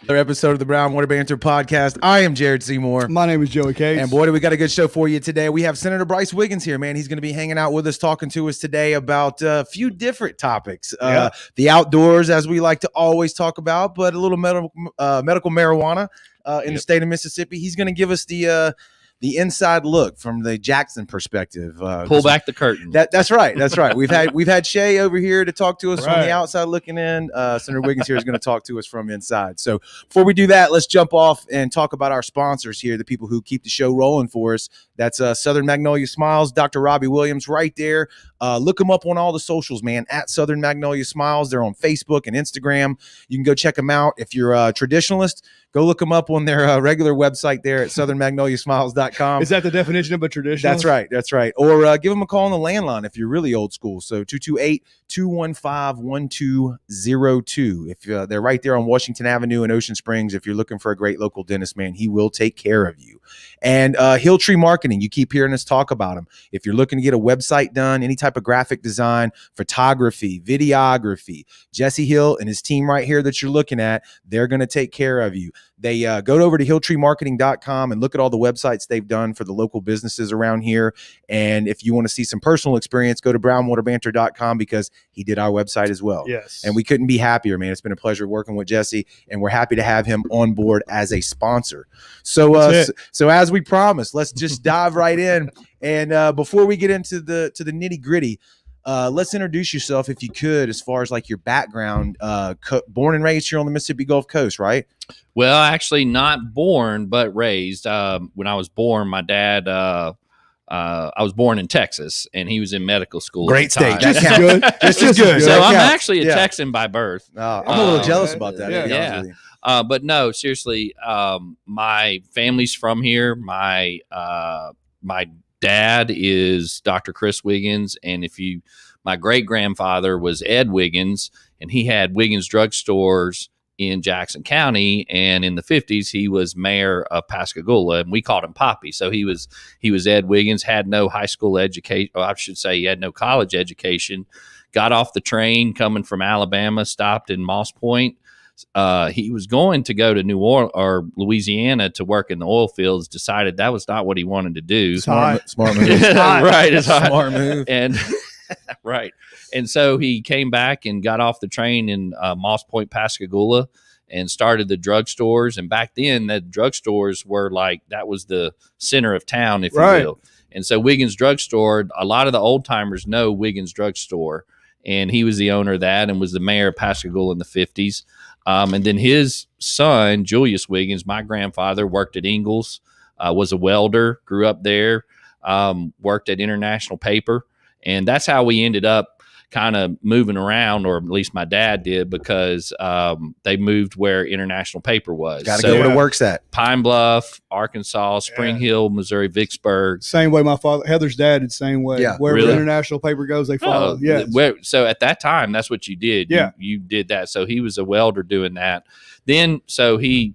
Another episode of the Brown Water Banter podcast. I am Jared Seymour. My name is Joey Cates. And boy, do we got a good show for you today. We have Senator Brice Wiggins here, man. He's going to be hanging out with us, talking to us today about a few different topics. The outdoors, as we like to always talk about, but a little medical marijuana in the state of Mississippi. He's going to give us the inside look from the Jackson perspective. Pull back the curtain. That's right. That's right. We've had Shay over here to talk to us from the outside looking in. Senator Wiggins here is going to talk to us from inside. So before we do that, let's jump off and talk about our sponsors here, the people who keep the show rolling for us. That's Southern Magnolia Smiles, Dr. Robbie Williams right there. Look them up on all the socials, man, at Southern Magnolia Smiles. They're on Facebook and Instagram. You can go check them out. If you're a traditionalist, go look them up on their regular website there at southernmagnoliasmiles.com. Is that the definition of a traditionalist? That's right. That's right. Or give them a call on the landline if you're really old school. So 228-215-1202. If they're right there on Washington Avenue in Ocean Springs. If you're looking for a great local dentist, man, he will take care of you. And Hill Tree Marketing. You keep hearing us talk about them. If you're looking to get a website done, any type of graphic design, photography, videography, Jesse Hill and his team right here that you're looking at, they're going to take care of you. They go over to hilltreemarketing.com and look at all the websites they've done for the local businesses around here. And if you want to see some personal experience, go to brownwaterbanter.com because he did our website as well. Yes. And we couldn't be happier, man. It's been a pleasure working with Jesse, and we're happy to have him on board as a sponsor. So, so as we promised, let's just dive right in. And before we get into the nitty gritty, let's introduce yourself if you could, as far as like your background. Born and raised here on the Mississippi Gulf Coast, right? Well, actually not born, but raised. When I was born, my dad, I was born in Texas, and he was in medical school. Great state. Just as good. Just as good. So I'm actually a Texan by birth. I'm a little jealous about that. Yeah. But no, seriously, my family's from here. My dad is Dr. Chris Wiggins, and my great-grandfather was Ed Wiggins, and he had Wiggins drugstores in Jackson County, and in the 50s he was mayor of Pascagoula, and we called him Poppy. So he was Ed Wiggins, had no high school education, or I should say he had no college education, got off the train coming from Alabama, stopped in Moss Point. He was going to go to New Orleans or Louisiana to work in the oil fields, decided that was not what he wanted to do. Smart move. Right. It's smart move. And right. And so he came back and got off the train in Moss Point, Pascagoula, and started the drugstores. And back then, the drugstores were like, that was the center of town, if you will. And so Wiggins Drugstore, a lot of the old timers know Wiggins Drugstore. And he was the owner of that and was the mayor of Pascagoula in the 50s. And then his son, Julius Wiggins, my grandfather, worked at Ingalls, was a welder, grew up there, worked at International Paper. And that's how we ended up kind of moving around, or at least my dad did, because they moved where International Paper was. Got to go where it works at. Pine Bluff, Arkansas, Spring Hill, Missouri, Vicksburg. Same way my father, Heather's dad, did the same way. Yeah, wherever really? International Paper goes, they follow. So at that time, that's what you did. Yeah. You did that. So he was a welder doing that. Then, so he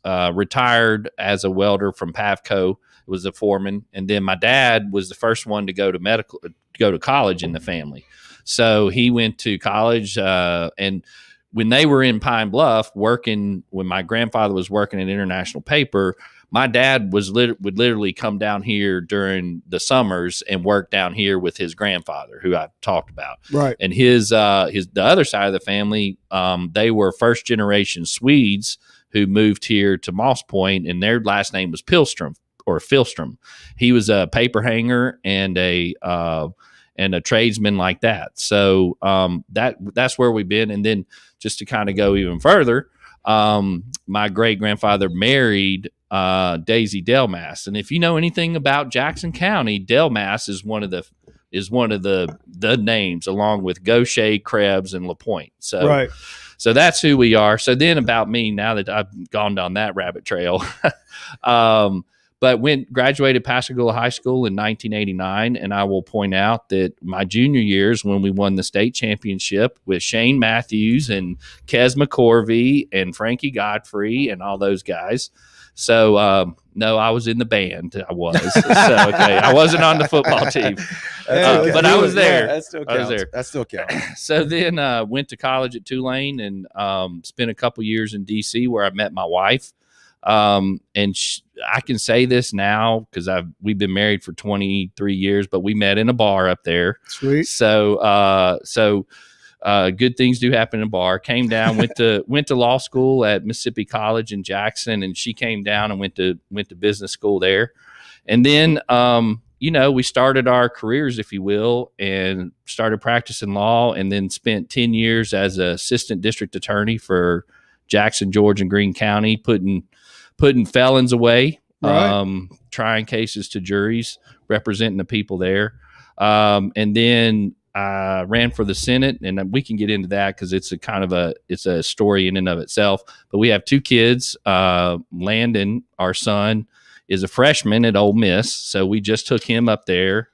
retired as a welder from Pavco, was a foreman. And then my dad was the first one to go to college in the family. So he went to college, and when they were in Pine Bluff working, when my grandfather was working at International Paper, my dad would literally come down here during the summers and work down here with his grandfather, who I talked about. Right. And the other side of the family, they were first generation Swedes who moved here to Moss Point, and their last name was Pilstrom. He was a paper hanger and a tradesman like that. So that's where we've been. And then just to kind of go even further, my great grandfather married Daisy Delmas, and if you know anything about Jackson County, Delmas is one of the names, along with Gaucher, Krebs, and LaPointe. So So that's who we are. So then about me, now that I've gone down that rabbit trail. but graduated Pascagoula High School in 1989. And I will point out that my junior years, when we won the state championship with Shane Matthews and Kes McCorvey and Frankie Godfrey and all those guys. So, no, I was in the band. I was. So, okay. I wasn't on the football team, but I was there. That still counts. I was there. That still counts. So then went to college at Tulane and spent a couple years in D.C. where I met my wife. And I can say this now because we've been married for 23 years, but we met in a bar up there. Sweet. So good things do happen in a bar. Came down, went to law school at Mississippi College in Jackson, and she came down and went to business school there. And then, we started our careers, if you will, and started practicing law, and then spent 10 years as an assistant district attorney for Jackson, George, and Greene County, putting felons away, Right. trying cases to juries, representing the people there. And then I ran for the Senate, and we can get into that because it's a story in and of itself. But we have two kids. Landon, our son, is a freshman at Ole Miss, so we just took him up there.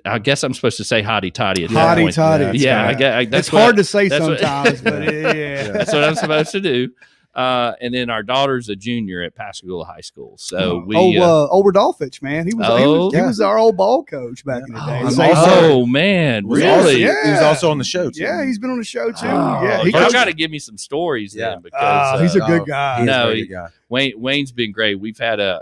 I guess I'm supposed to say hotty toddy at that point. Hotty toddy. Yeah, that's it's hard to say that's what- sometimes, but yeah. That's what I'm supposed to do. And then our daughter's a junior at Pascagoula High School. So we old Rodolphich, man. He was our old ball coach back in the day. Man, Was really? also- He was also on the show too. Yeah, he's been on the show too. Oh, yeah, you got to give me some stories then because he's a good guy. He is a No, very good guy. Wayne's been great. We've had a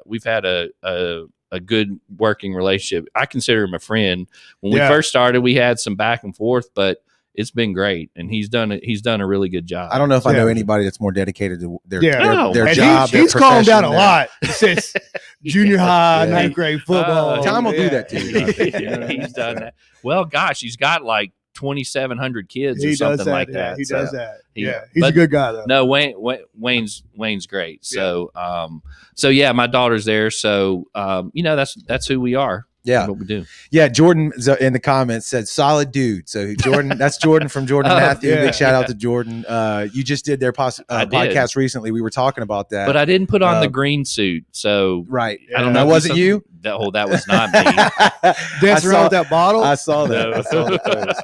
good working relationship. I consider him a friend. When we first started, we had some back and forth, but it's been great, and he's done a really good job. I don't know if I know anybody that's more dedicated to their And job. He's calmed down a lot since junior high, ninth grade football. Tom will do that to you. He's done that. Well, gosh, he's got like 2,700 kids or He something does that. like Yeah, that. he does that. Yeah, he's a good guy though. No, Wayne's great. So, yeah, my daughter's there. So, that's who we are. Yeah, what we do. Yeah, Jordan in the comments said solid dude. So Jordan, that's Jordan from Jordan Matthew. Big shout out to Jordan. You just did their podcast recently. We were talking about that, but I didn't put on the green suit. So right, I don't know. That wasn't you. That was not me. Dancing around with that bottle. I saw that. No. I saw the photos.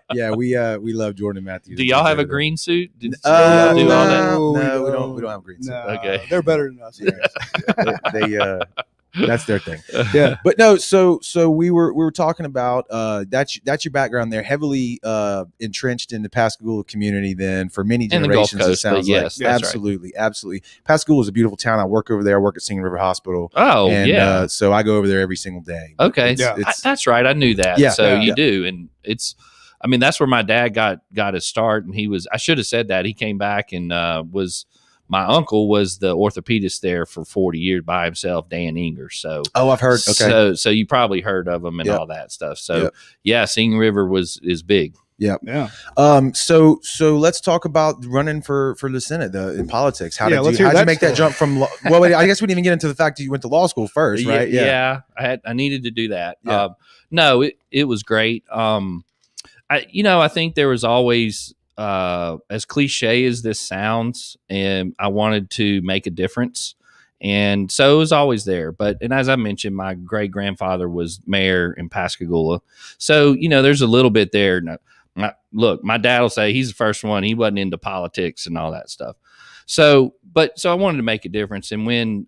But we love Jordan Matthew. Do y'all have a green suit? Do all that? No, we don't have a green suit. No, okay, they're better than us. They that's their thing. Yeah. But no, so we were talking about that's your background there, heavily entrenched in the Pascagoula community then for many generations. Coast, it sounds yes, like. Absolutely. Pascagoula is a beautiful town. I work over there. I work at Singing River Hospital. Oh, and, yeah. So I go over there every single day. Okay. That's right. I knew that. Yeah. So you do. And that's where my dad got his start. And I should have said that. He came back and my uncle was the orthopedist there for 40 years by himself, Dan Inger. So, I've heard. Okay. So you probably heard of him and all that stuff. So Singing River is big. Yeah. Yeah. So let's talk about running for the Senate in politics. How'd you make that jump from well, I guess we didn't even get into the fact that you went to law school first, right? Yeah. I needed to do that. Yeah. No, it was great. I think there was always, as cliche as this sounds, and I wanted to make a difference. And so it was always there. And as I mentioned, my great grandfather was mayor in Pascagoula. So, there's a little bit there. Look, my dad will say he's the first one. He wasn't into politics and all that stuff. So I wanted to make a difference. And when,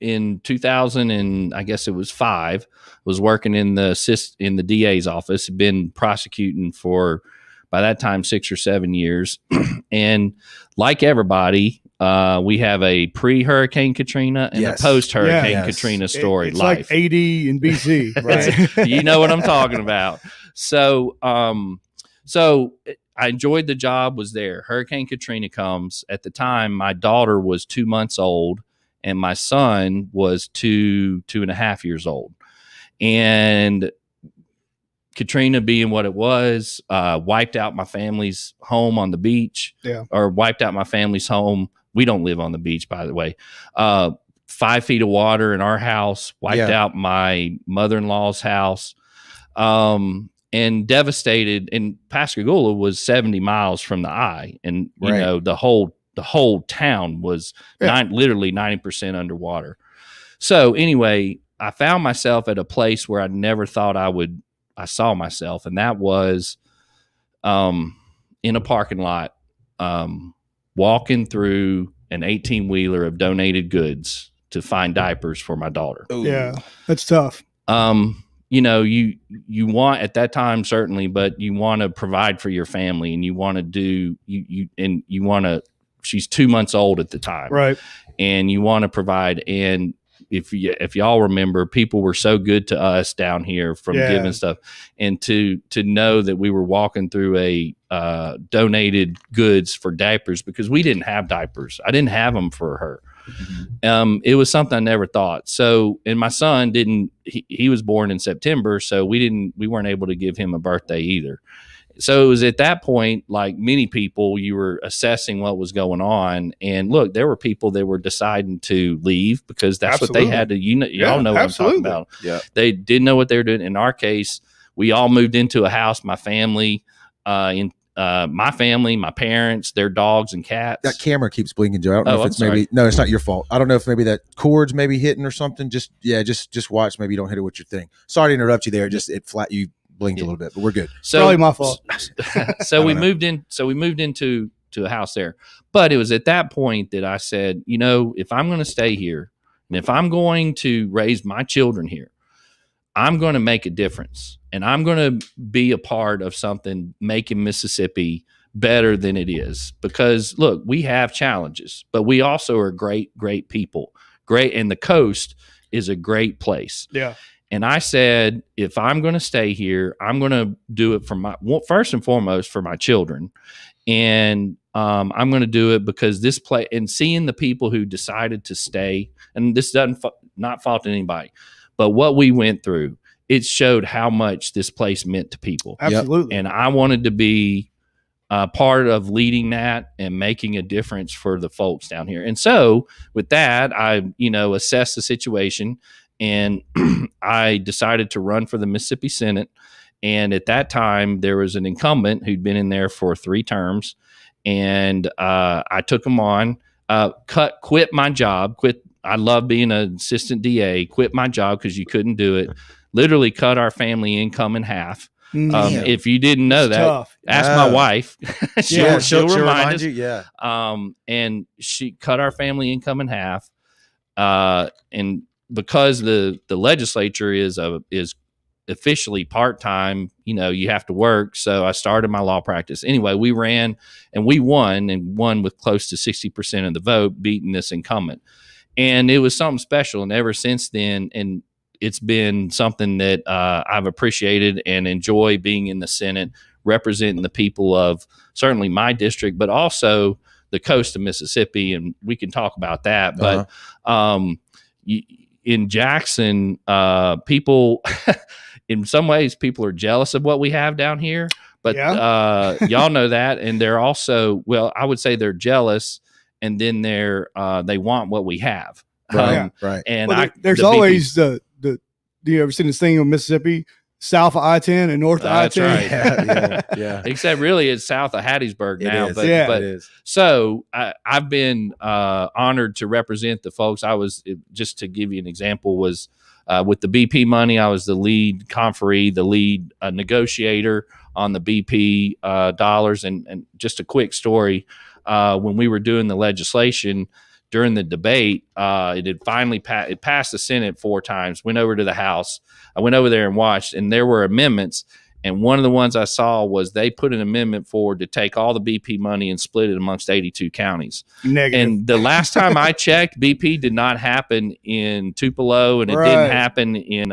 in 2000 and I guess it was 5, was working in the DA's office, had been prosecuting for, by that time, 6 or 7 years. And like everybody, we have a pre-Hurricane Katrina and a post-Hurricane Katrina story. It's like 80 in BC. Right. You know what I'm talking about. So I enjoyed the job, was there. Hurricane Katrina comes. At the time, my daughter was 2 months old, and my son was 2.5 years old. And Katrina, being what it was, wiped out my family's home on the beach, or wiped out my family's home. We don't live on the beach, by the way. 5 feet of water in our house, wiped out my mother-in-law's house, and devastated. And Pascagoula was 70 miles from the eye. And, the the whole town was literally 90% underwater. So anyway, I found myself at a place where I never thought I saw myself. And that was in a parking lot, walking through an 18-wheeler of donated goods to find diapers for my daughter. Ooh. Yeah, that's tough. You know, you want at that time, certainly, but you want to provide for your family, and you want to do, you want to, she's 2 months old at the time. Right. And you want to provide. And if y'all remember, people were so good to us down here from giving stuff, and to know that we were walking through a donated goods for diapers, because we didn't have diapers. I didn't have them for her. Mm-hmm. It was something I never thought. So, and my son didn't, he was born in September, so we weren't able to give him a birthday either. So it was at that point, like many people, you were assessing what was going on. And look, there were people that were deciding to leave because that's what they had to, y'all know what I'm talking about. Yeah. They didn't know what they were doing. In our case, we all moved into a house, my family, my family, my parents, their dogs and cats. That camera keeps blinking, Joe. I don't know if it's no, it's not your fault. I don't know if maybe that cord's maybe hitting or something. Just watch. Maybe you don't hit it with your thing. Sorry to interrupt you there. Just you blinked a little bit, but we're good. So probably my fault. So we moved into a house there. But it was at that point that I said, if I'm going to stay here and if I'm going to raise my children here, I'm going to make a difference, and I'm going to be a part of something making Mississippi better than it is. Because look, we have challenges, but we also are great people. Great. And the coast is a great place. Yeah. And I said, if I'm going to stay here, I'm going to do it first and foremost for my children. And I'm going to do it because this place, and seeing the people who decided to stay, and this doesn't not fault anybody, but what we went through, it showed how much this place meant to people. Absolutely. And I wanted to be part of leading that and making a difference for the folks down here. And so with that, I, assessed the situation, and I decided to run for the Mississippi Senate. And at that time, there was an incumbent who'd been in there for 3 terms. And I took him on, quit my job, I love being an assistant DA, quit my job because you couldn't do it, literally cut our family income in half. If you didn't know that, ask my wife. she'll remind you. Yeah. And she cut our family income in half. And because the legislature is officially part-time, you have to work. So I started my law practice. Anyway, we ran and we won with close to 60% of the vote, beating this incumbent. And it was something special. And ever since then, and it's been something that I've appreciated and enjoy being in the Senate, representing the people of certainly my district, but also the coast of Mississippi. And we can talk about that. But in Jackson, people, in some ways, people are jealous of what we have down here. But y'all know that. And they're also, I would say they're jealous. And then they want what we have. Right. And there's always do you ever seen this thing in Mississippi, south of I-10 and north of I-10? Right. Yeah. Except really it's south of Hattiesburg now. But it is. So I've been honored to represent the folks. Just to give you an example, was with the BP money, I was the lead conferee, the lead negotiator on the BP dollars. And just a quick story. When we were doing the legislation during the debate, it had finally it passed the Senate 4 times, went over to the House. I went over there and watched, and there were amendments. And one of the ones I saw was they put an amendment forward to take all the BP money and split it amongst 82 counties. Negative. And the last time I checked, BP did not happen in Tupelo, and it didn't happen in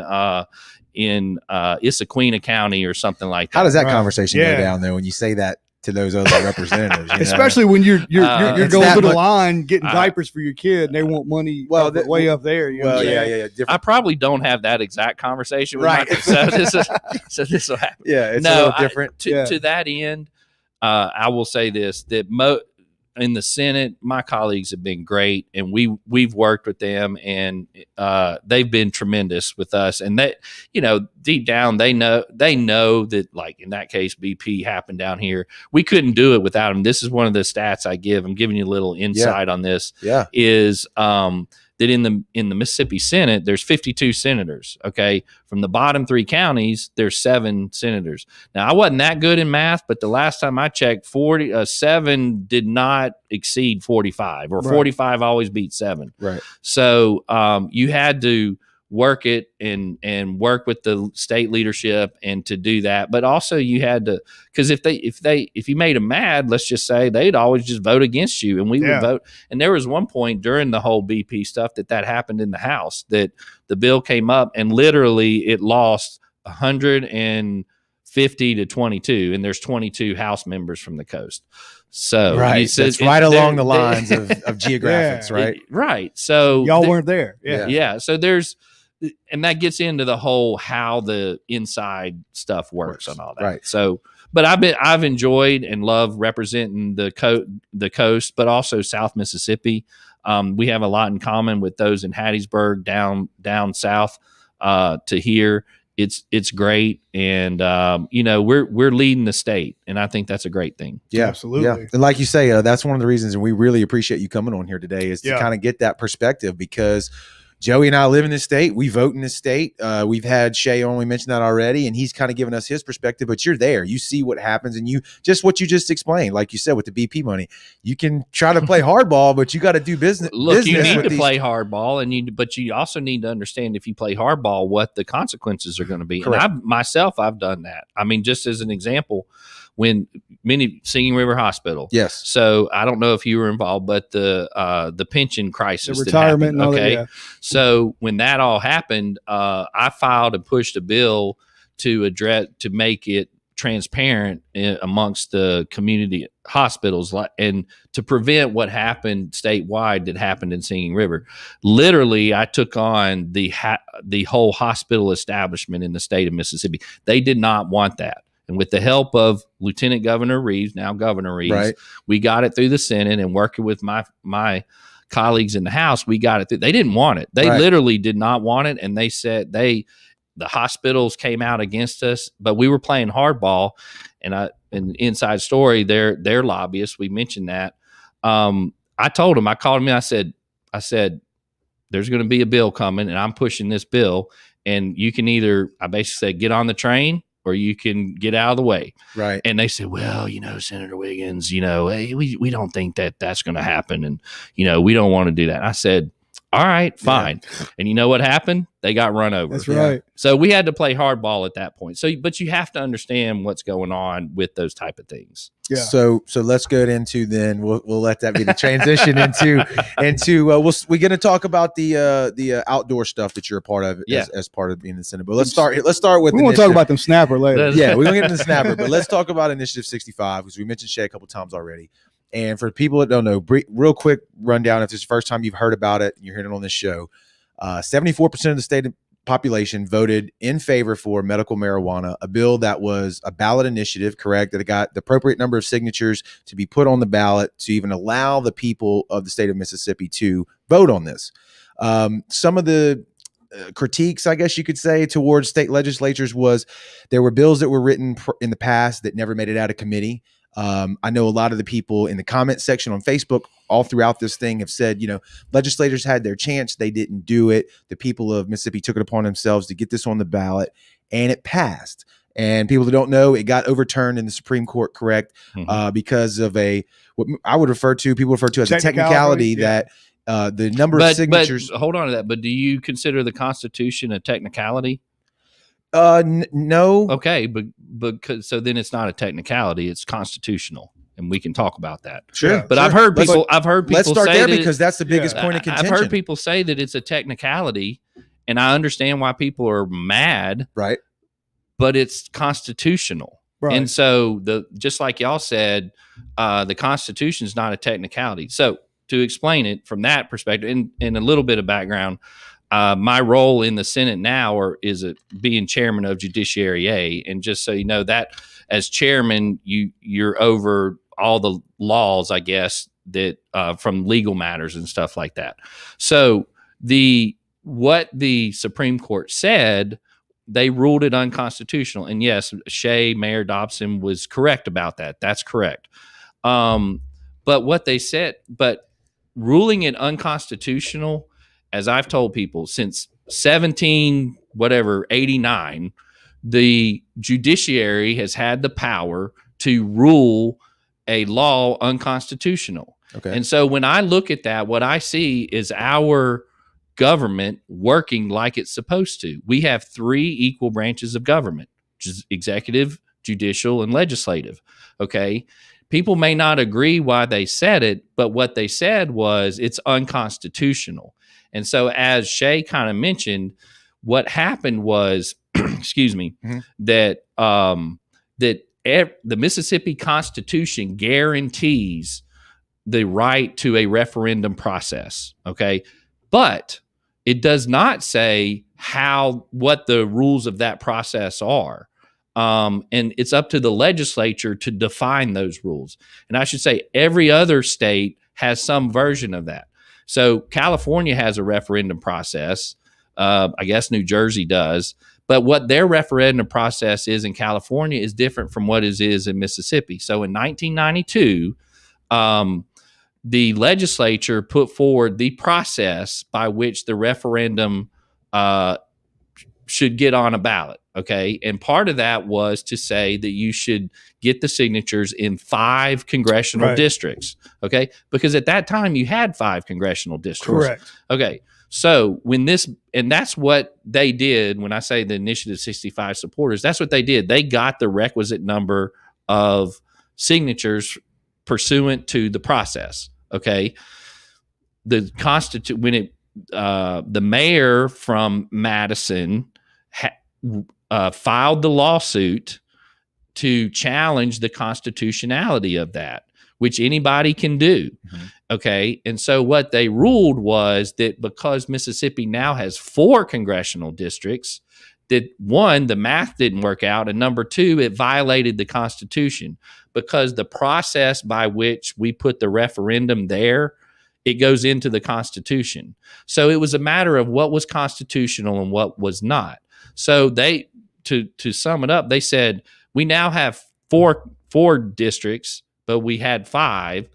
Issaquena County or something like that. How does that conversation go down there when you say that to those other representatives? Especially when you're going to the line getting diapers for your kid and they want money way up there. Yeah. I probably don't have that exact conversation with so this will happen. Yeah, it's a little different. To that end, I will say this, that in the Senate, my colleagues have been great, and we've worked with them, and they've been tremendous with us. And that, deep down, they know that, like in that case, BP happened down here. We couldn't do it without them. This is one of the stats I give. I'm giving you a little insight on this. Yeah, is that in the Mississippi Senate, there's 52 senators. Okay, from the bottom 3 counties, there's 7 senators. Now, I wasn't that good in math, but the last time I checked, 7 did not exceed 45, or 45 always beat 7. Right. So you had to work it and work with the state leadership and to do that, but also you had to, because if you made them mad, let's just say, they'd always just vote against you, and we would vote. And there was one point during the whole BP stuff that happened in the House, that the bill came up and literally it lost 150 to 22, and there's 22 House members from the coast. So it's right along the lines of geographics, right? Right. So y'all weren't there. Yeah. So and that gets into the whole how the inside stuff works and all that. Right. So, but I've enjoyed and loved representing the coast, but also South Mississippi. We have a lot in common with those in Hattiesburg down south to here. It's great, and we're leading the state, and I think that's a great thing. Yeah, absolutely. Yeah. And like you say, that's one of the reasons, and we really appreciate you coming on here today, is to kind of get that perspective, because Joey and I live in this state. We vote in this state. We've had Shay only mention that already, and he's kind of given us his perspective, but you're there. You see what happens, and what you just explained, like you said, with the BP money, you can try to play hardball, but you got to do business. Look, you need to play hardball, but you also need to understand, if you play hardball, what the consequences are going to be. Correct. And I've done that. I mean, just as an example, when Singing River Hospital. Yes. So I don't know if you were involved, but the pension crisis, the retirement, that happened, and all that. Yeah. So when that all happened, I filed and pushed a bill to make it transparent amongst the community hospitals, and to prevent what happened statewide that happened in Singing River. Literally, I took on the whole hospital establishment in the state of Mississippi. They did not want that. And with the help of Lieutenant Governor Reeves, now Governor Reeves, we got it through the Senate, and working with my colleagues in the House, we got it through. They didn't want it. They literally did not want it. And they said the hospitals came out against us, but we were playing hardball. And an inside story, their lobbyists, we mentioned that. I told them, I called them, and I said, there's going to be a bill coming, and I'm pushing this bill. And you can either, I basically said, get on the train, or you can get out of the way. Right. And they said, well, Senator Wiggins, hey, we don't think that's going to happen. And, we don't want to do that. I said, all right, fine. Yeah. And you know what happened? They got run over. That's right. So we had to play hardball at that point. So, but you have to understand what's going on with those type of things. Yeah. So let's go into, then we'll let that be the transition into we're going to talk about the outdoor stuff that you're a part of as part of being in the Senate. But let's start with. We want to talk about them snapper later. Yeah, we're going to get into the snapper, but let's talk about Initiative 65, because we mentioned Shay a couple times already. And for people that don't know, real quick rundown, if it's the first time you've heard about it and you're hearing it on this show, 74% of the state population voted in favor for medical marijuana, a bill that was a ballot initiative, correct, that it got the appropriate number of signatures to be put on the ballot to even allow the people of the state of Mississippi to vote on this. Some of the critiques, I guess you could say, towards state legislatures was there were bills that were written in the past that never made it out of committee. I know a lot of the people in the comment section on Facebook all throughout this thing have said, legislators had their chance. They didn't do it. The people of Mississippi took it upon themselves to get this on the ballot, and it passed. And people that don't know, it got overturned in the Supreme Court, correct? Because of what people refer to as a technicality that the number of signatures. But hold on to that. But do you consider the Constitution a technicality? No. Okay, but so then it's not a technicality; it's constitutional, and we can talk about that. Sure. But I've heard people. Let's start there, because that's the biggest point of contention. I've heard people say that it's a technicality, and I understand why people are mad. Right. But it's constitutional, right? And so just like y'all said, the Constitution is not a technicality. So to explain it from that perspective, and a little bit of background. My role in the Senate now is being chairman of Judiciary A. And just so you know, that as chairman, you're over all the laws, I guess, from legal matters and stuff like that. So what the Supreme Court said, they ruled it unconstitutional. And yes, Mayor Dobson was correct about that. That's correct. But what they said, ruling it unconstitutional, as I've told people, since 89, the judiciary has had the power to rule a law unconstitutional. Okay. And so when I look at that, what I see is our government working like it's supposed to. We have 3 equal branches of government, which is executive, judicial, and legislative. Okay. People may not agree why they said it, but what they said was it's unconstitutional. And so as Shay kind of mentioned, what happened was, excuse me, that the Mississippi Constitution guarantees the right to a referendum process. Okay. But it does not say what the rules of that process are. And it's up to the legislature to define those rules. And I should say every other state has some version of that. So California has a referendum process. I guess New Jersey does. But what their referendum process is in California is different from what it is in Mississippi. So in 1992, the legislature put forward the process by which the referendum should get on a ballot. Okay. And part of that was to say that you should get the signatures in 5 congressional districts. Okay. Because at that time you had 5 congressional districts. Correct. Okay. So and that's what they did when I say the Initiative 65 supporters, that's what they did. They got the requisite number of signatures pursuant to the process. Okay. The mayor from Madison filed the lawsuit to challenge the constitutionality of that, which anybody can do. Okay. And so what they ruled was that because Mississippi now has 4 congressional districts, that 1, the math didn't work out, and number 2, it violated the Constitution because the process by which we put the referendum there, it goes into the Constitution. So it was a matter of what was constitutional and what was not. So they, to sum it up, they said, we now have four districts, but we had 5.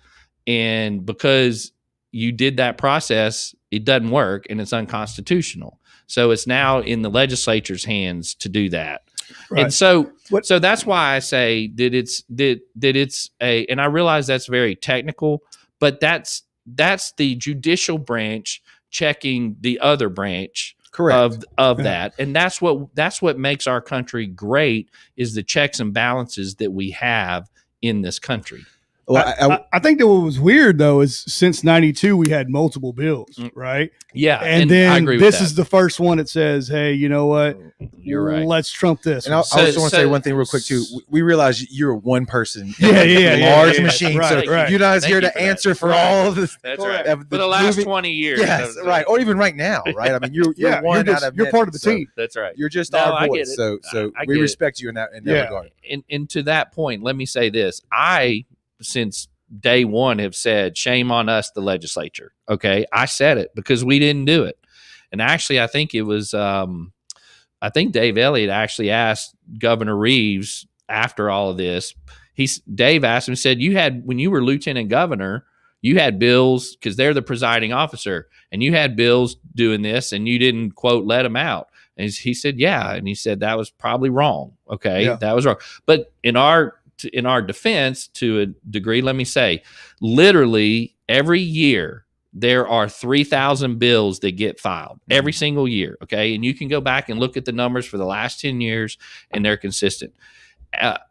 And because you did that process, it doesn't work and it's unconstitutional. So it's now in the legislature's hands to do that. Right. And so that's why I say that it's and I realize that's very technical, but that's the judicial branch checking the other branch. Correct. Of that. And that's what makes our country great, is the checks and balances that we have in this country. Well, I think that what was weird though is since 92 we had multiple bills, right? Yeah, and then I agree with this is the first one that says, "Hey, you know what? You're right. Let's trump this." And I also want to say one thing real quick too. We realize you're one person, large machine, right, so you're not here to answer for all of this. That's right. For the last 20 years, yes, right, or even right now, right? I mean, you're one out of you're part of the team. That's right. You're just our voice, so we respect you in that regard. And to that point, let me say this: since day one have said, shame on us, the legislature. Okay. I said it because we didn't do it. And actually, I think it was, I think Dave Elliott actually asked Governor Reeves after all of this. Dave asked him, said, when you were lieutenant governor, you had bills, because they're the presiding officer, and you had bills doing this and you didn't, quote, let them out. And he said, yeah. And he said, that was probably wrong. Okay. Yeah. That was wrong. But in our defense, to a degree, let me say, literally every year there are 3,000 bills that get filed every single year. Okay. And you can go back and look at the numbers for the last 10 years and they're consistent.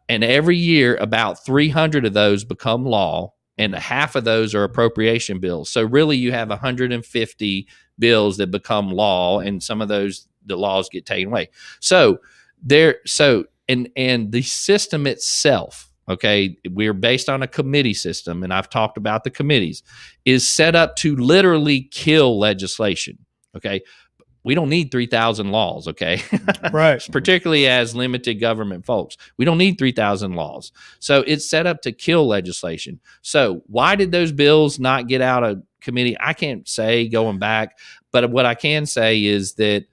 And every year about 300 of those become law, and half of those are appropriation bills. So really you have 150 bills that become law, and some of those, the laws get taken away. And the system itself, okay, we're based on a committee system, and I've talked about the committees, is set up to literally kill legislation, okay? we don't need 3,000 laws, okay? Right. Particularly as limited government folks. We don't need 3,000 laws. So it's set up to kill legislation. So why did those bills not get out of committee? I can't say going back, but what I can say is that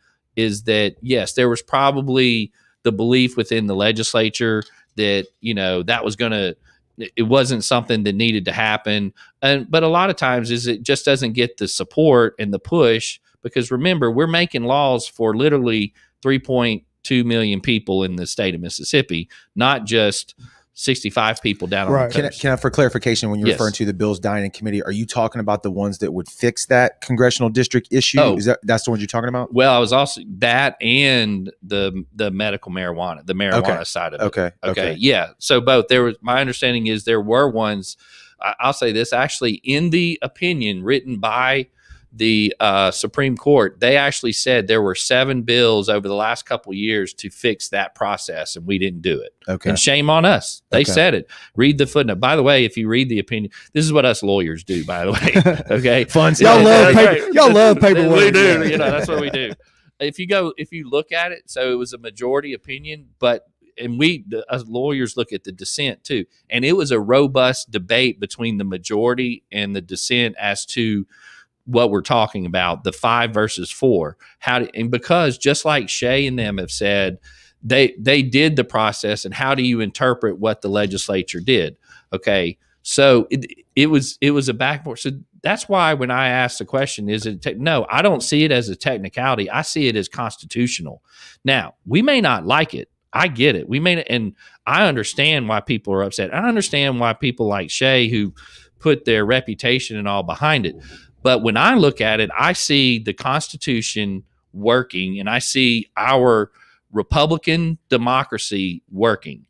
yes, there was probably the belief within the legislature that, that was going to, it wasn't something that needed to happen. But a lot of times it just doesn't get the support and the push, because remember, we're making laws for literally 3.2 million people in the state of Mississippi, not just 65 people down on the coast. Can I, for clarification, when you're referring to the bills dying in committee, are you talking about the ones that would fix that congressional district issue? Oh, that's the ones you're talking about? Well, I was also that and the medical marijuana, the marijuana side of it. Okay. Yeah. So both. My understanding is there were ones, I'll say this, actually in the opinion written by the Supreme Court, they actually said there were 7 bills over the last couple of years to fix that process, and we didn't do it. Okay. And shame on us. They said it. Read the footnote. By the way, if you read the opinion, this is what us lawyers do, by the way. Okay. Fun stuff. Y'all love paperwork. We do. That's what we do. If you look at it, so it was a majority opinion, and as lawyers look at the dissent too. And it was a robust debate between the majority and the dissent as to what we're talking about, the 5 versus 4. And because just like Shay and them have said, they did the process, and how do you interpret what the legislature did? Okay. So it was a backboard. So that's why when I asked the question, no, I don't see it as a technicality. I see it as constitutional. Now, we may not like it. I get it. And I understand why people are upset. I understand why people like Shay, who put their reputation and all behind it. But when I look at it, I see the Constitution working, and I see our Republican democracy working.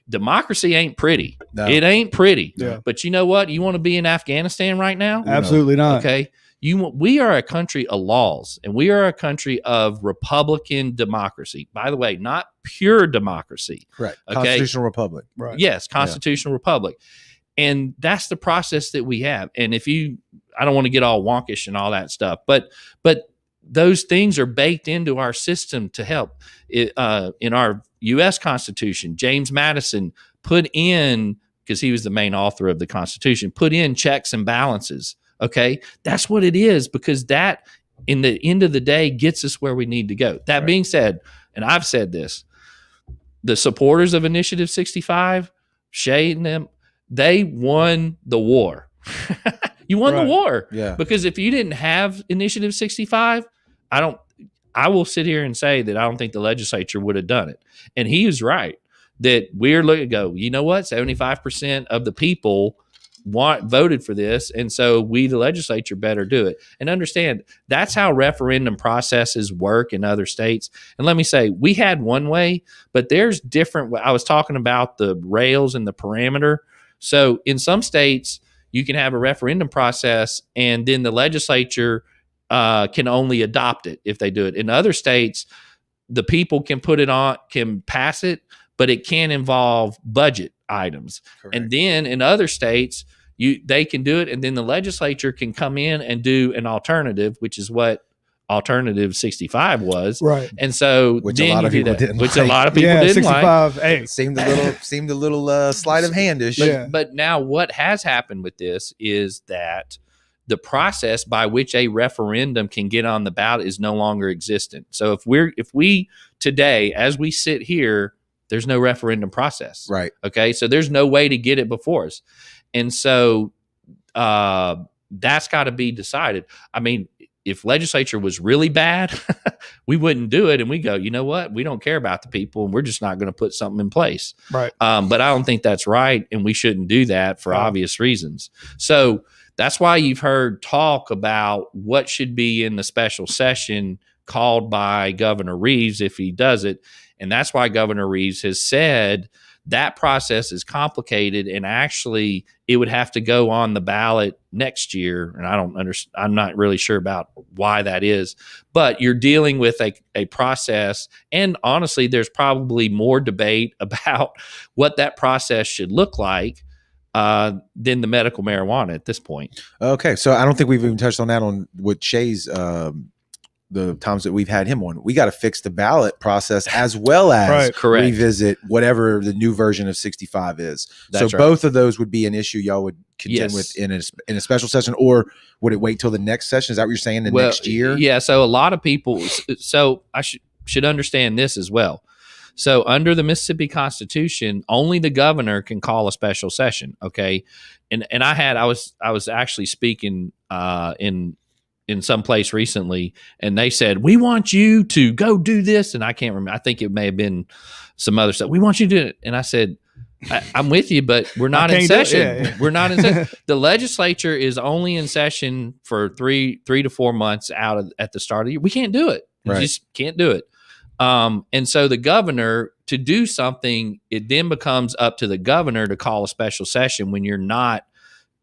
Democracy ain't pretty. No. It ain't pretty. Yeah. But you know what? You want to be in Afghanistan right now? Absolutely not. Okay. We are a country of laws, and we are a country of Republican democracy. By the way, not pure democracy. Correct. Okay? Constitutional republic. Right. Yes, constitutional republic. And that's the process that we have. And I don't want to get all wonkish and all that stuff, but those things are baked into our system to help. In our U.S. Constitution, James Madison put in, because he was the main author of the Constitution, put in checks and balances. Okay, that's what it is, because that, in the end of the day, gets us where we need to go. That being said, and I've said this, the supporters of Initiative 65, Shay and them, they won the war. You won the war. Yeah. Because if you didn't have Initiative 65, I will sit here and say that I don't think the legislature would have done it. And he was right that we're looking to go, you know what? 75% of the people voted for this. And so we, the legislature, better do it. And understand that's how referendum processes work in other states. And let me say, we had one way, but there's different. I was talking about the rails and the parameter. So in some states, you can have a referendum process, and then the legislature can only adopt it if they do it. In other states, the people can can pass it, but it can involve budget items. Correct. And then in other states, they can do it, and then the legislature can come in and do an alternative, which is what Alternative 65 was. Right. And so which a lot of people didn't like. A lot of people didn't 65, like. Hey. Seemed a little sleight of handish. But now what has happened with this is that the process by which a referendum can get on the ballot is no longer existent. So if we today, as we sit here, there's no referendum process. Right. Okay. So there's no way to get it before us. And so that's got to be decided. I mean, if legislature was really bad, we wouldn't do it. And we go, you know what? We don't care about the people, and we're just not going to put something in place. Right. But I don't think that's right. And we shouldn't do that for obvious reasons. So that's why you've heard talk about what should be in the special session called by Governor Reeves if he does it. And that's why Governor Reeves has said that process is complicated, and actually it would have to go on the ballot next year. And I'm not really sure about why that is, but you're dealing with a process. And honestly, there's probably more debate about what that process should look like than the medical marijuana at this point. Okay. So I don't think we've even touched on that on what Shay's the times that we've had him on, we got to fix the ballot process as well as Right. Correct. revisit whatever the new version of 65 is. That's so right. both of those would be an issue y'all would contend with in a special session, or would it wait till the next session? Is that what you're saying? Next year? Yeah. So a lot of people, so I should understand this as well. So under the Mississippi Constitution, only the governor can call a special session. Okay. And I was actually speaking in some place recently, and they said, we want you to go do this. And I can't remember. I think it may have been some other stuff. We want you to do it. And I said, I'm with you, but we're not in session. Yeah. We're not in session. The legislature is only in session for three to 4 months at the start of the year. We can't do it. We just can't do it. And so the governor, to do something, it then becomes up to the governor to call a special session when you're not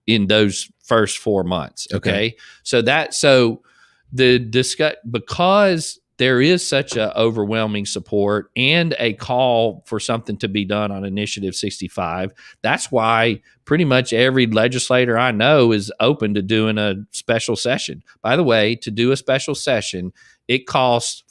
in those first 4 months. Okay. So because there is such a overwhelming support and a call for something to be done on Initiative 65, that's why pretty much every legislator I know is open to doing a special session. By the way, to do a special session, it costs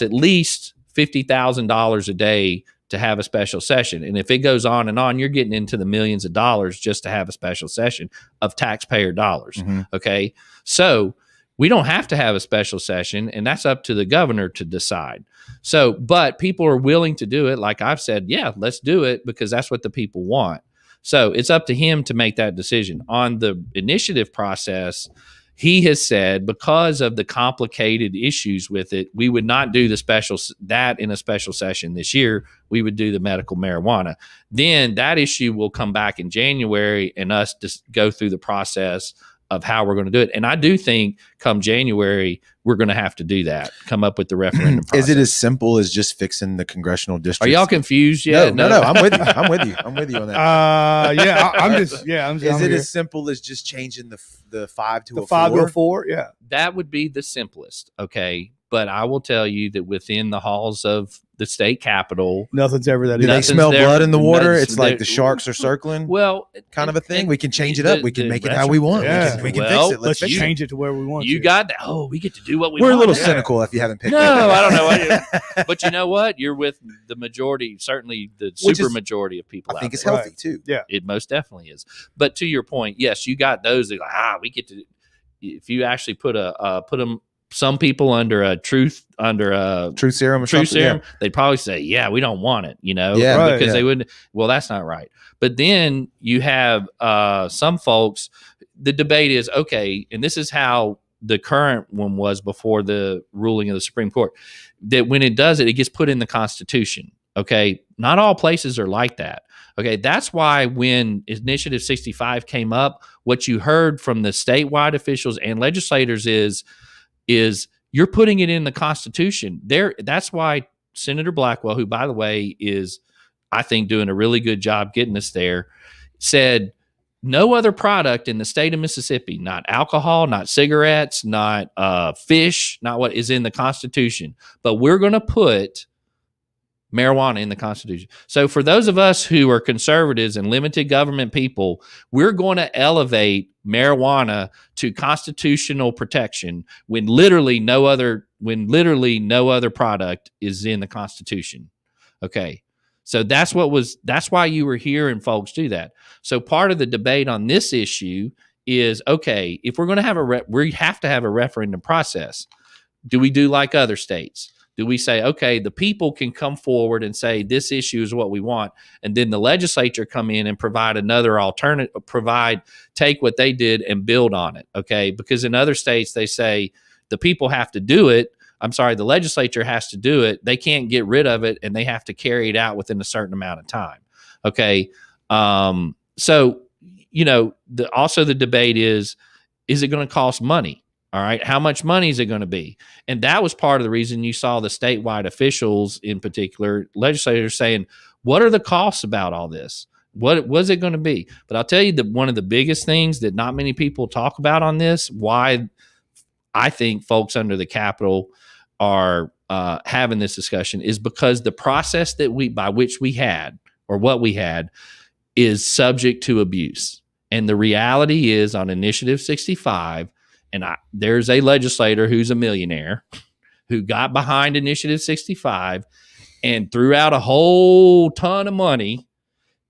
at least $50,000 a day to have a special session. And if it goes on and on, you're getting into the millions of dollars just to have a special session of taxpayer dollars. Mm-hmm. Okay. So we don't have to have a special session, and that's up to the governor to decide. So, but people are willing to do it. Like I've said, yeah, let's do it because that's what the people want. So it's up to him to make that decision. On the initiative process, he has said because of the complicated issues with it, we would not do that in a special session this year. We would do the medical marijuana. Then that issue will come back in January and us just go through the process of how we're going to do it. And I do think come January, we're going to have to do that, come up with the referendum process. Is it as simple as just fixing the congressional districts? Are y'all confused yet? No, I'm with you. I'm with you on that. I'm Is it as simple as just changing the 5 to a 4? 5 to a 4? Yeah. That would be the simplest. Okay. But I will tell you that within the halls of the state capitol, nothing's ever that. Do they smell blood in the water? It's like the sharks are circling. Well, kind of a thing. We can change it up. We can make it how we want. Yeah. We can fix it. Let's change it to where we want. You got that? Oh, we get to do what we want. We're a little now. cynical if you haven't picked. No, I don't know. But you know what? You're with the majority, certainly the super majority of people. I think it's healthy too. Yeah, it most definitely is. But to your point, yes, you got those that like, we get to. If you actually put them. Some people under a truth serum, they'd probably say, yeah, we don't want it, because they wouldn't. Well, that's not right. But then you have some folks, the debate is, okay, and this is how the current one was before the ruling of the Supreme Court, that when it does it, it gets put in the Constitution. Okay. Not all places are like that. Okay. That's why when Initiative 65 came up, what you heard from the statewide officials and legislators is you're putting it in the Constitution. That's why Senator Blackwell, who, by the way, is, I think, doing a really good job getting us there, said no other product in the state of Mississippi, not alcohol, not cigarettes, not fish, not what is in the Constitution, but we're going to put marijuana in the Constitution. So for those of us who are conservatives and limited government people, we're going to elevate marijuana to constitutional protection when literally no other product is in the Constitution. Okay. So that's why you were hearing folks do that. So part of the debate on this issue is, okay, if we're going to we have to have a referendum process. Do we do like other states? Do we say, okay, the people can come forward and say this issue is what we want, and then the legislature come in and provide another alternative, take what they did and build on it, okay? Because in other states, they say the people have to do it. The legislature has to do it. They can't get rid of it, and they have to carry it out within a certain amount of time, okay? So, also the debate is it going to cost money? All right. How much money is it going to be? And that was part of the reason you saw the statewide officials, in particular, legislators saying, what are the costs about all this? What was it going to be? But I'll tell you that one of the biggest things that not many people talk about on this, why I think folks under the Capitol are having this discussion, is because the process by which we had is subject to abuse. And the reality is on Initiative 65, And there's a legislator who's a millionaire who got behind Initiative 65 and threw out a whole ton of money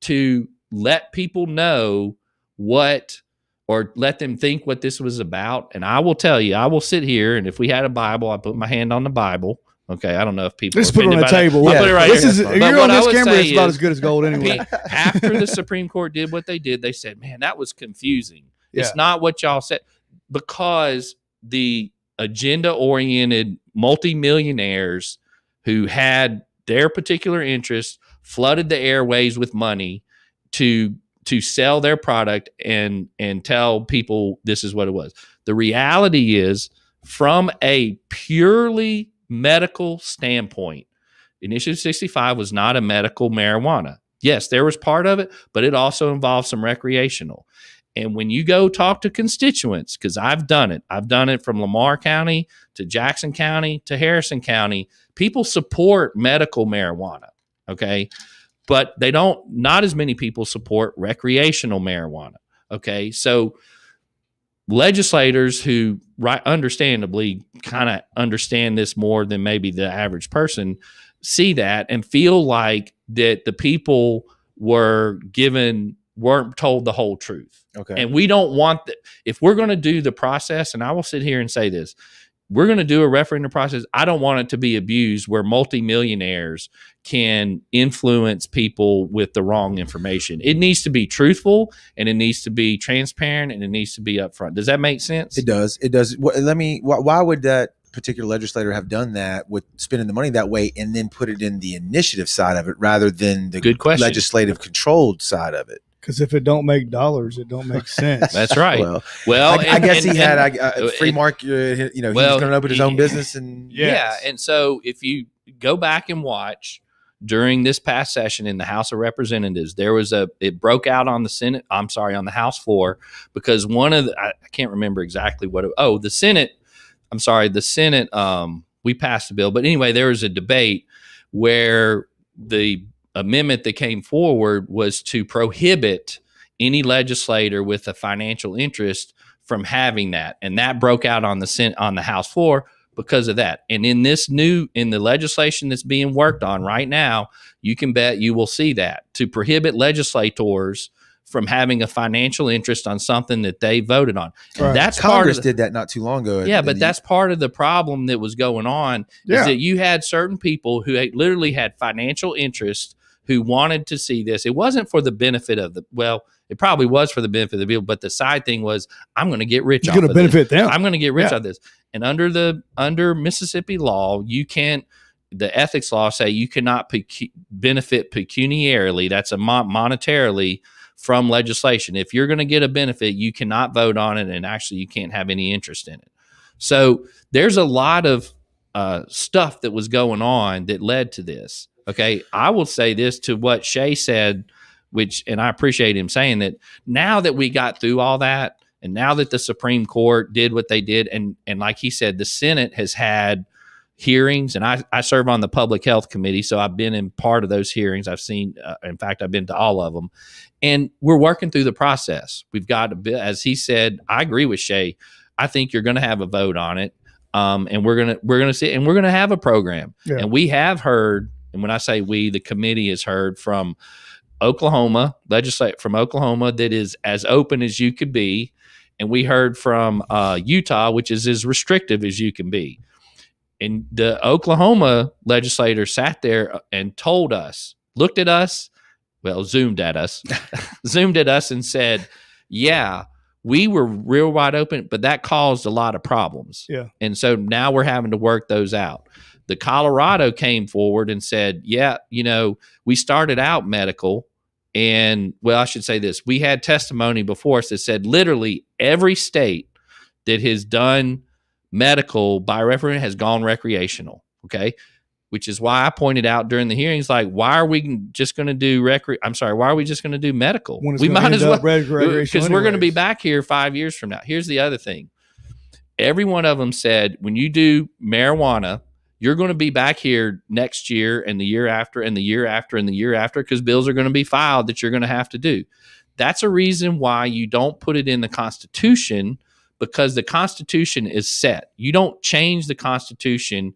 to let people know what, or let them think what this was about. And I will tell you, I will sit here, and if we had a Bible, I put my hand on the Bible. Okay, I don't know if people just put it on the table. I'll put it right here. You're on this camera, it's about as good as gold anyway. After the Supreme Court did what they did, they said, man, that was confusing. Yeah. It's not what y'all said, because the agenda-oriented multimillionaires who had their particular interests flooded the airways with money to sell their product and tell people this is what it was. The reality is, from a purely medical standpoint, Initiative 65 was not a medical marijuana. Yes, there was part of it, but it also involved some recreational. And when you go talk to constituents, because I've done it from Lamar County to Jackson County to Harrison County, people support medical marijuana, okay? But not as many people support recreational marijuana, okay? So legislators who understandably kind of understand this more than maybe the average person see that and feel like that the people weren't told the whole truth. Okay. And we don't want that. If we're going to do the process, and I will sit here and say this, we're going to do a referendum process. I don't want it to be abused where multimillionaires can influence people with the wrong information. It needs to be truthful, and it needs to be transparent, and it needs to be upfront. Does that make sense? It does. It does. Why would that particular legislator have done that with spending the money that way and then put it in the initiative side of it rather than the legislative controlled side of it? Because if it don't make dollars, it don't make sense. That's right. Well, I guess he had a free market. He was going to open his own business, and yeah. And so if you go back and watch during this past session in the House of Representatives, it broke out on the House floor, because I can't remember exactly the Senate. We passed the bill, but anyway, there was a debate where the amendment that came forward was to prohibit any legislator with a financial interest from having that, and that broke out on the House floor because of that. And in the legislation that's being worked on right now, you can bet you will see that, to prohibit legislators from having a financial interest on something that they voted on. And that's Congress did that not too long ago. Yeah, but that's part of the problem that was going on, is that you had certain people who literally had financial interest who wanted to see this. It wasn't for the benefit of it probably was for the benefit of the people, but the side thing was, I'm going to get rich. It's going to benefit them. I'm going to get rich out of this. And under Mississippi law, the ethics law say you cannot benefit pecuniarily, that's monetarily, from legislation. If you're going to get a benefit, you cannot vote on it, and actually you can't have any interest in it. So there's a lot of stuff that was going on that led to this. Okay, I will say this to what Shay said, and I appreciate him saying that. Now that we got through all that, and now that the Supreme Court did what they did, and like he said, the Senate has had hearings, and I serve on the Public Health Committee, so I've been in part of those hearings. I've seen, in fact, I've been to all of them, and we're working through the process. We've got a bit, as he said, I agree with Shay. I think you're going to have a vote on it, and we're gonna see, and we're gonna have a program, and we have heard. And when I say we, the committee has heard from Oklahoma, from Oklahoma, that is as open as you could be. And we heard from Utah, which is as restrictive as you can be. And the Oklahoma legislator sat there and told us, looked at us, zoomed at us, and said, yeah, we were real wide open, but that caused a lot of problems. Yeah. And so now we're having to work those out. The Colorado came forward and said, we started out medical, and I should say this. We had testimony before us that said literally every state that has done medical by referendum has gone recreational. Okay. Which is why I pointed out during the hearings, like, why are we just going to do why are we just going to do medical? We might as well, because we're going to be back here 5 years from now. Here's the other thing. Every one of them said, when you do marijuana, you're going to be back here next year and the year after and the year after and the year after, because bills are going to be filed that you're going to have to do. That's a reason why you don't put it in the Constitution, because the Constitution is set. You don't change the Constitution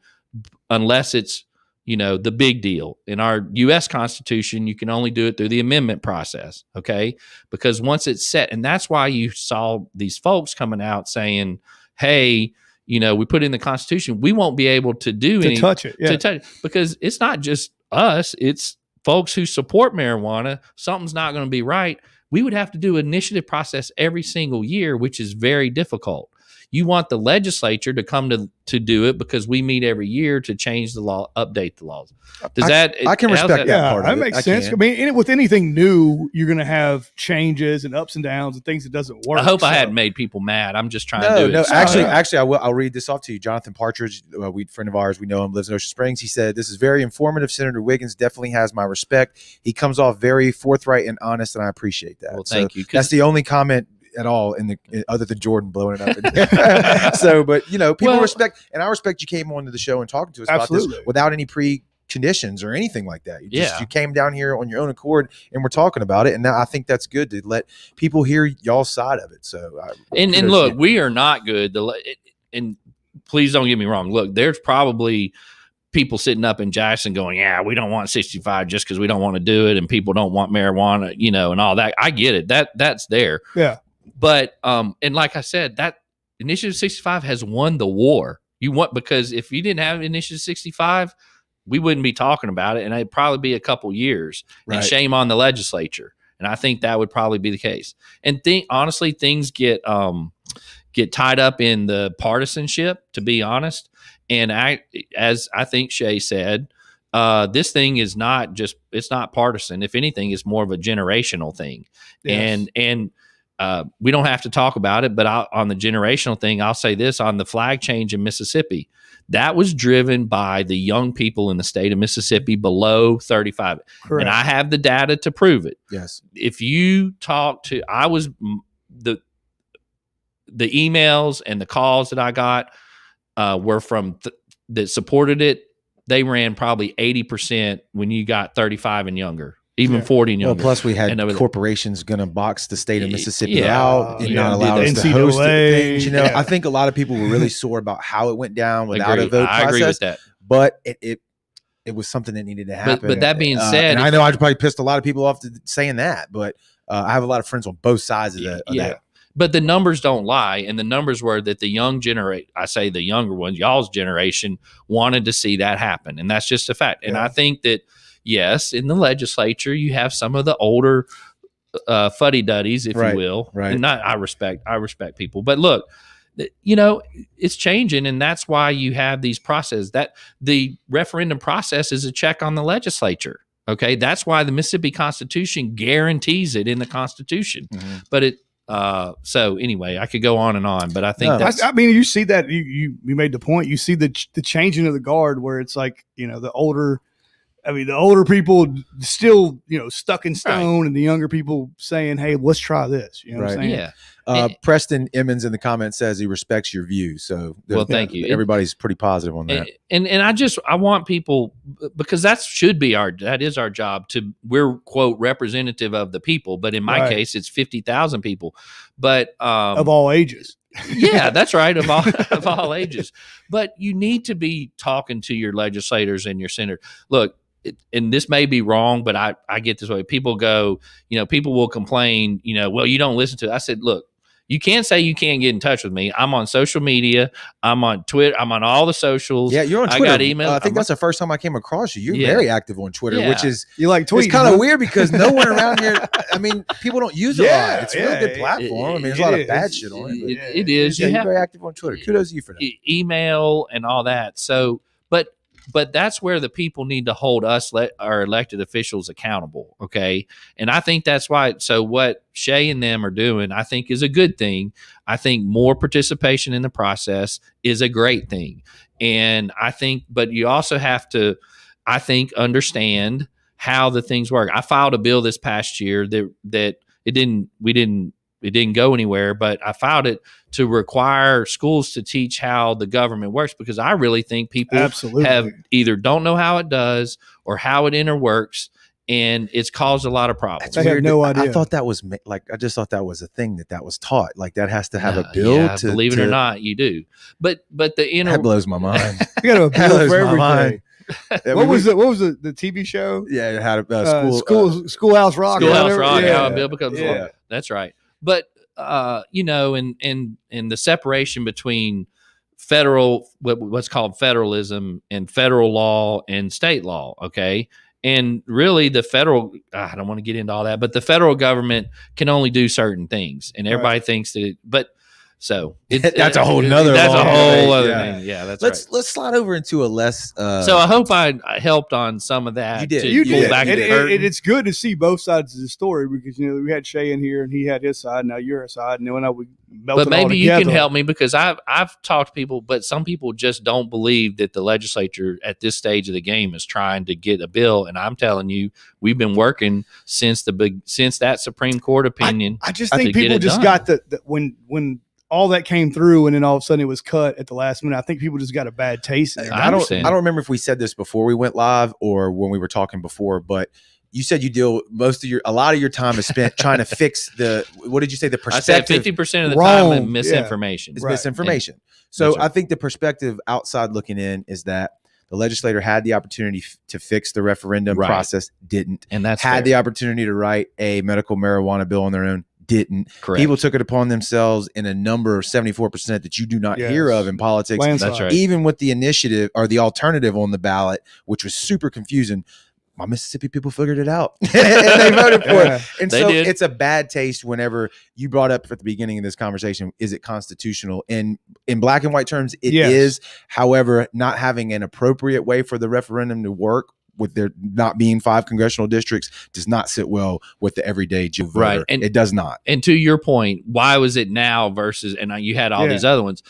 unless it's, the big deal. In our U.S. Constitution, you can only do it through the amendment process, okay? Because once it's set, and that's why you saw these folks coming out saying, hey, we put in the Constitution, we won't be able to touch it, because it's not just us, it's folks who support marijuana. Something's not going to be right. We would have to do an initiative process every single year, which is very difficult. You want the legislature to come to do it because we meet every year to change the law, update the laws. I can respect that part of it. That makes sense. I mean, with anything new, you're going to have changes and ups and downs and things that doesn't work. I hope I hadn't made people mad. I'm just trying to do it. No, actually, I'll read this off to you. Jonathan Partridge, a friend of ours, we know him, lives in Ocean Springs. He said, "This is very informative. Senator Wiggins definitely has my respect. He comes off very forthright and honest, and I appreciate that." Well, thank you. That's the only comment at all other than Jordan blowing it up. So, but people respect, and I respect you came onto the show and talking to us about this without any preconditions or anything like that. You came down here on your own accord and we're talking about it. And now I think that's good to let people hear y'all's side of it. So, and look, we are not good. And please don't get me wrong. Look, there's probably people sitting up in Jackson going, yeah, we don't want 65 just because we don't want to do it. And people don't want marijuana, and all that. I get it. That's there. Yeah. But, and like I said, that Initiative 65 has won the war. Because if you didn't have Initiative 65, we wouldn't be talking about it. And it'd probably be a couple years. Right. And shame on the legislature. And I think that would probably be the case. And honestly, things get tied up in the partisanship, to be honest. And as I think Shay said, this thing is it's not partisan. If anything, it's more of a generational thing. Yes. And we don't have to talk about it, but on the generational thing, I'll say this: on the flag change in Mississippi, that was driven by the young people in the state of Mississippi below 35. Correct. And I have the data to prove it. Yes. If you talk to, the emails and the calls that I got were from that supported it. They ran probably 80% when you got 35 and younger. Even 40 and younger. Well, plus we had corporations going to box the state of Mississippi out and not allow us to host things. I think a lot of people were really sore about how it went down without a vote process. I agree with that. But it was something that needed to happen. But that being said, and I know I probably pissed a lot of people off saying that, but I have a lot of friends on both sides of that. But the numbers don't lie, and the numbers were that the young generation, I say the younger ones, y'all's generation, wanted to see that happen, and that's just a fact. And I think that, yes, in the legislature, you have some of the older fuddy-duddies, if you will. Right. And I respect people. But look, it's changing, and that's why you have these processes. That the referendum process is a check on the legislature. Okay, that's why the Mississippi Constitution guarantees it in the Constitution. Mm-hmm. But so anyway, I could go on and on, but I think you see that you made the point. You see the changing of the guard where it's like, the older people still, stuck in stone, right, and the younger people saying, hey, let's try this. You know what I'm saying? Yeah. Preston Emmons in the comments says he respects your view. So thank you. Everybody's pretty positive on that. And I want people, because that is our job we're quote representative of the people, but in my case, it's 50,000 people, but, of all ages. Yeah, that's right. Of all ages, but you need to be talking to your legislators and your senators. Look, and this may be wrong, but I get this way. People go, people will complain, well, you don't listen to it. I said, look, you can't say you can't get in touch with me. I'm on social media. I'm on Twitter. I'm on all the socials. Yeah, you're on Twitter. I got email. I think that's the first time I came across you. You're very active on Twitter, which is you like tweeting. It's kind of weird because no one around here. I mean, people don't use it a lot. It's a really good platform. There's a lot of bad shit on it. It is. You're very active on Twitter. Kudos to you for that. Email and all that. So, but that's where the people need to hold us, our elected officials, accountable. Okay. And I think that's why. So what Shay and them are doing, I think, is a good thing. I think more participation in the process is a great thing. And I think, but you also have to, I think, understand how the things work. I filed a bill this past year that it didn't go anywhere, but I filed it to require schools to teach how the government works, because I really think people have either don't know how it does or how it interworks. and it's caused a lot of problems. They have no idea. I thought that was I just thought that was a thing that was taught. Like that has to have a bill. Yeah, believe it or not, you do. But that blows my mind. You got a bill for everything. Yeah, what was the TV show? Yeah, it had Schoolhouse Rock. Schoolhouse Rock. Yeah. How a bill becomes law. That's right. But in the separation between federal, what's called federalism, and federal law and state law. Okay. And really the federal, I don't want to get into all that, but the federal government can only do certain things, and everybody thinks that, so that's a whole nother. That's a whole other thing. Yeah, that's right. Let's slide over into a less. So I hope I helped on some of that. You did. You did. Back and it's good to see both sides of the story, because we had Shay in here and he had his side. Now your side, and then when we melted. But maybe you can help me, because I've talked to people, but some people just don't believe that the legislature at this stage of the game is trying to get a bill. And I'm telling you, we've been working since that Supreme Court opinion. I just think people just got when all that came through, and then all of a sudden it was cut at the last minute. I think people just got a bad taste. I don't remember if we said this before we went live or when we were talking before, but you said a lot of your time is spent trying to fix what did you say? The perspective. I said 50% of the time is misinformation. It's misinformation. So I think the perspective outside looking in is that the legislator had the opportunity to fix the referendum process, didn't. And that's had the opportunity to write a medical marijuana bill on their own, didn't. Correct. People took it upon themselves in a number, 74%, that you do not hear of in politics. Landslide. That's right. Even with the initiative or the alternative on the ballot, which was super confusing, my Mississippi people figured it out and they voted for it. And so it's a bad taste whenever you brought up at the beginning of this conversation, is it constitutional? And in black and white terms, it is. However, not having an appropriate way for the referendum to work, with there not being 5 congressional districts, does not sit well with the everyday Jew voter. Right. And it does not. And to your point, why was it now versus, and you had all these other ones.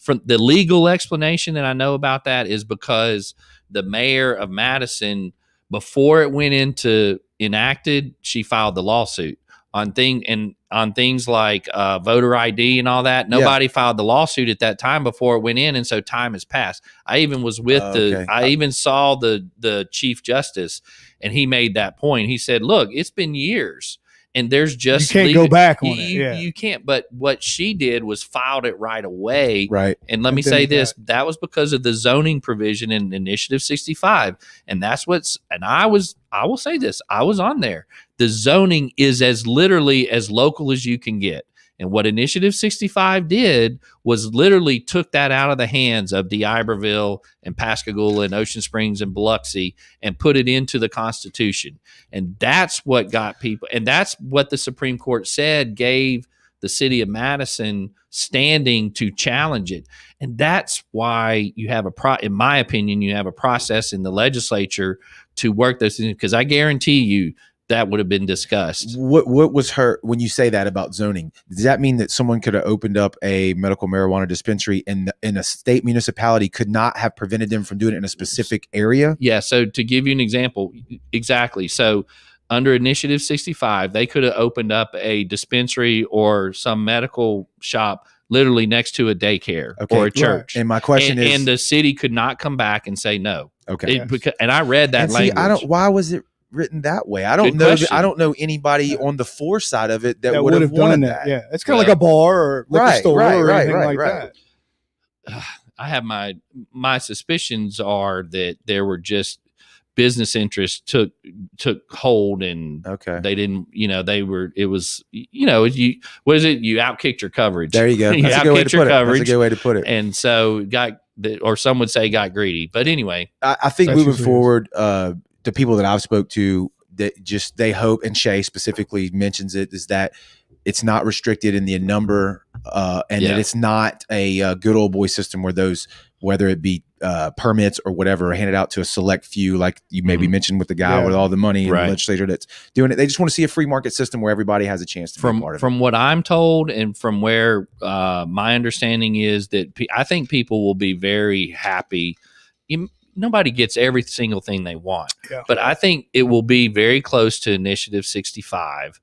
From the legal explanation that I know about that is because the mayor of Madison, before it went into enacted, she filed the lawsuit on things like voter ID and all that. Nobody filed the lawsuit at that time before it went in, and so time has passed. I even was with I even saw the Chief Justice, and he made that point. He said, "Look, it's been years, and there's just you can't go back on it. You can't." But what she did was filed it right away. Right. And let me say this: that was because of the zoning provision in Initiative 65, and that's what's. And I will say this: I was on there. The zoning is as literally as local as you can get. And what Initiative 65 did was literally took that out of the hands of D'Iberville and Pascagoula and Ocean Springs and Biloxi and put it into the Constitution. And that's what got people, and that's what the Supreme Court said gave the city of Madison standing to challenge it. And that's why you have in my opinion, you have a process in the legislature to work those things, because I guarantee you that would have been discussed. What was her, when you say that about zoning, does that mean that someone could have opened up a medical marijuana dispensary in a state municipality could not have prevented them from doing it in a specific area? Yeah. So to give you an example, exactly. So under Initiative 65, they could have opened up a dispensary or some medical shop literally next to a daycare or a church. And my question is, and the city could not come back and say no. Okay. And I read that language. Why was it written that way? I don't know. I don't know anybody on the floor side of it that would have done that. Yeah, it's kind of like a bar or liquor store or anything like that. I have my suspicions are that there were just business interests took hold, and they didn't. It was you. What is it? You outkicked your coverage. There you go. That's a good way to put it. That's a good way to put it. And so or some would say got greedy. But anyway, I think moving forward, the people that I've spoke to, that they hope, and Shay specifically mentions it, is that it's not restricted in the number, and that it's not a good old boy system where those, whether it be permits or whatever, are handed out to a select few, like you maybe mentioned with the guy with all the money in the legislature that's doing it. They just want to see a free market system where everybody has a chance to be a part of it. From what I'm told, and from where my understanding is, that I think people will be very happy. Nobody gets every single thing they want, but I think it will be very close to Initiative 65.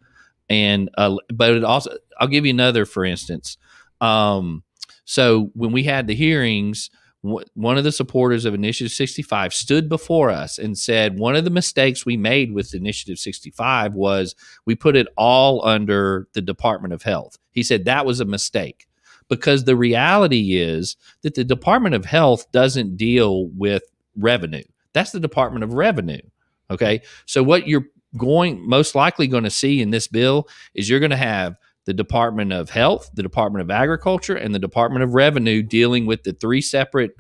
And but it also, I'll give you another, for instance. So when we had the hearings, one of the supporters of Initiative 65 stood before us and said, one of the mistakes we made with Initiative 65 was we put it all under the Department of Health. He said that was a mistake, because the reality is that the Department of Health doesn't deal with revenue. That's the Department of Revenue. Okay. So what you're most likely going to see in this bill is you're going to have the Department of Health, the Department of Agriculture, and the Department of Revenue dealing with the three separate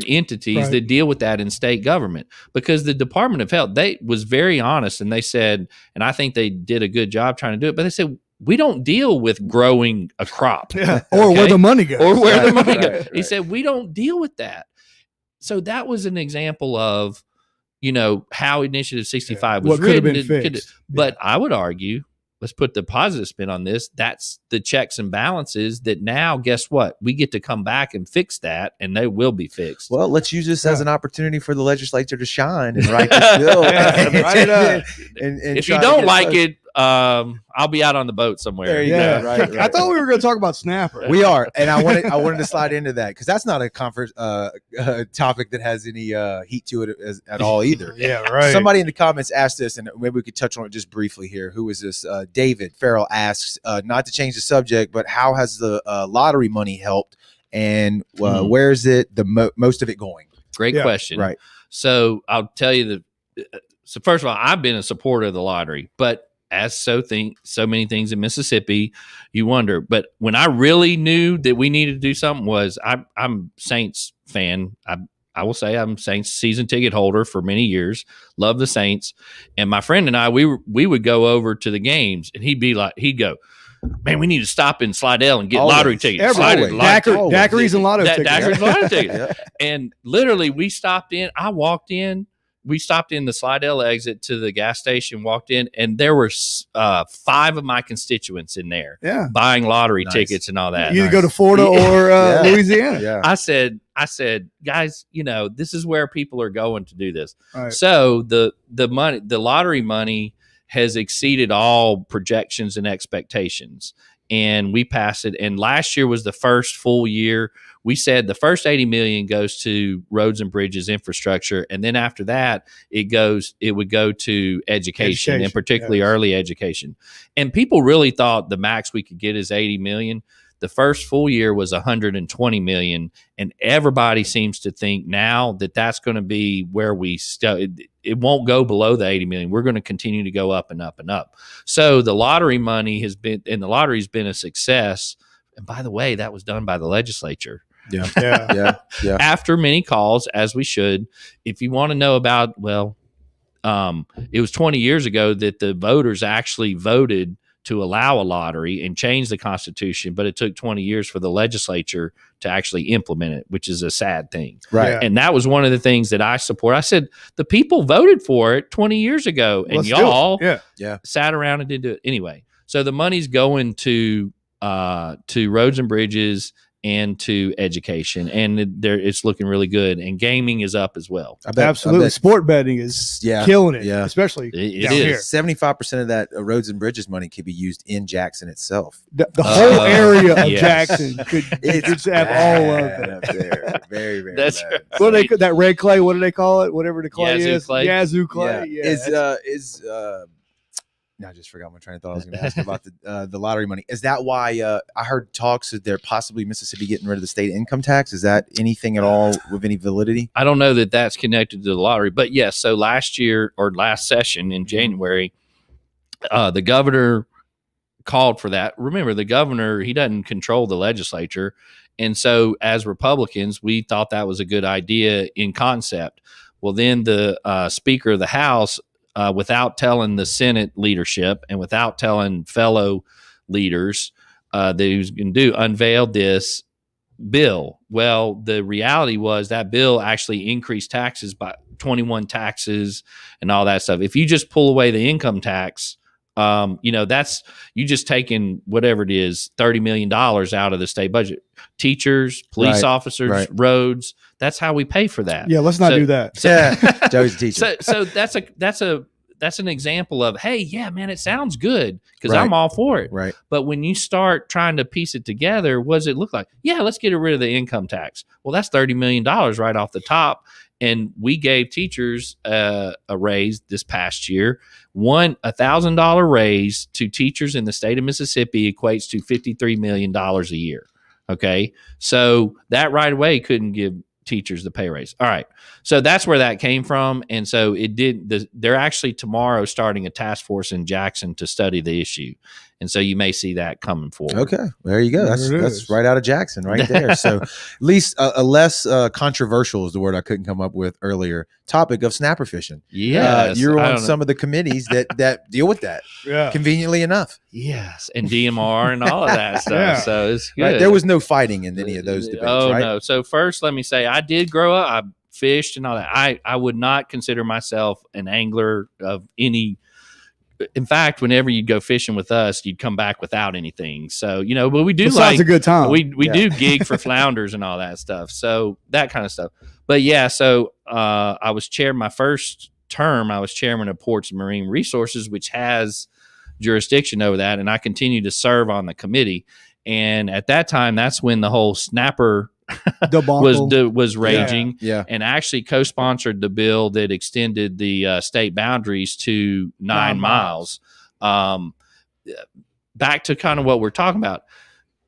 entities that deal with that in state government. Because the Department of Health, they was very honest, and they said, and I think they did a good job trying to do it, but they said, we don't deal with growing a crop. Or where the money goes. Or where the money goes. He said, we don't deal with that. So that was an example of, how Initiative 65 was could have written. been fixed. But I would argue, let's put the positive spin on this. That's the checks and balances that now, guess what? We get to come back and fix that, and they will be fixed. Well, let's use this as an opportunity for the legislature to shine and write this bill. Write it up. And if you don't like it, I'll be out on the boat somewhere. There you go. Right. I thought we were going to talk about Snapper. We are, and I wanted to slide into that because that's not a conference topic that has any heat to it at all either. Yeah, right. Somebody in the comments asked this, and maybe we could touch on it just briefly here. Who is this? David Farrell asks, not to change the subject, but how has the lottery money helped, and where is it most of it going? Great question. Right. So I'll tell you so first of all, I've been a supporter of the lottery, but as so many things in Mississippi, you wonder. But when I really knew that we needed to do something was I'm Saints fan. I will say I'm Saints season ticket holder for many years. Love the Saints. And my friend and I, we would go over to the games, and he'd go, man, we need to stop in Slidell and get lottery tickets. Daiquiris and lotto tickets. Daiquiris and lotto tickets. And literally, we stopped in. I walked in. We stopped in the Slidell exit to the gas station, walked in, and there were 5 of my constituents in there buying lottery tickets and all that. You either go to Florida or Louisiana. Yeah. I said, guys, this is where people are going to do this. Right. So the lottery money has exceeded all projections and expectations. And we passed it. And last year was the first full year. We said the first $80 million goes to roads and bridges infrastructure. And then after that, it would go to education and particularly early education. And people really thought the max we could get is $80 million. The first full year was $120 million. And everybody seems to think now that that's going to be where it won't go below the $80 million. We're going to continue to go up and up and up. So the lottery money the lottery's been a success. And by the way, that was done by the legislature. Yeah. After many calls, as we should. If you want to know about, it was 20 years ago that the voters actually voted to allow a lottery and change the Constitution, but it took 20 years for the legislature to actually implement it, which is a sad thing. Right. Yeah. And that was one of the things that I support. I said, the people voted for it 20 years ago, and y'all sat around and didn't do it. Anyway, so the money's going to roads and bridges and to education, and it's looking really good. And gaming is up as well. Absolutely. Sport betting is killing it, especially it down here. 75% of that roads and bridges money could be used in Jackson itself. The whole area of Jackson could have all of it up there. Very, very That's bad. right. What do that red clay? What do they call it? Whatever the clay Yazoo is. clay. Yazoo clay. Yeah. I just forgot my train of thought. I was going to ask about the lottery money. Is that why I heard talks that they're possibly Mississippi getting rid of the state income tax? Is that anything at all with any validity? I don't know that that's connected to the lottery, but yes. So last session in January, the governor called for that. Remember, the governor, he doesn't control the legislature. And so as Republicans, we thought that was a good idea in concept. Well, then the Speaker of the House, without telling the Senate leadership and without telling fellow leaders that he was going to do, unveiled this bill. Well, the reality was that bill actually increased taxes by 21 taxes and all that stuff. If you just pull away the income tax, that's you just taking whatever it is, $30 million out of the state budget. Teachers, police officers, roads. That's how we pay for that. Yeah, let's not do that. Joey's a teacher. So that's an example of, hey, yeah, man, it sounds good because Right. I'm all for it. Right. But when you start trying to piece it together, what does it look like? Yeah, let's get rid of the income tax. Well, that's $30 million right off the top. And we gave teachers a raise this past year. $1,000 raise to teachers in the state of Mississippi equates to $53 million a year. Okay. So that right away couldn't give teachers the pay raise. All right. So that's where that came from. And so they're actually tomorrow starting a task force in Jackson to study the issue. And so you may see that coming forward. Okay, there you go. There That's right out of Jackson, right there. So at least a less controversial is the word I couldn't come up with earlier. Topic of snapper fishing. Yes, you're on some of the committees that deal with that. Yeah. Conveniently enough. Yes, and DMR and all of that stuff. Yeah. So it's good. Right? There was no fighting in any of those debates. Oh right? no. So first, let me say I did grow up. I fished and all that. I would not consider myself an angler of any. In fact, whenever you'd go fishing with us, you'd come back without anything. So, but we do Besides a good time. we do gig for flounders and all that stuff. So that kind of stuff. But yeah, so I was my first term, I was chairman of Ports and Marine Resources, which has jurisdiction over that. And I continue to serve on the committee. And at that time, that's when the whole snapper was raging, and actually co-sponsored the bill that extended the state boundaries to 9 miles. Back to kind of what we're talking about,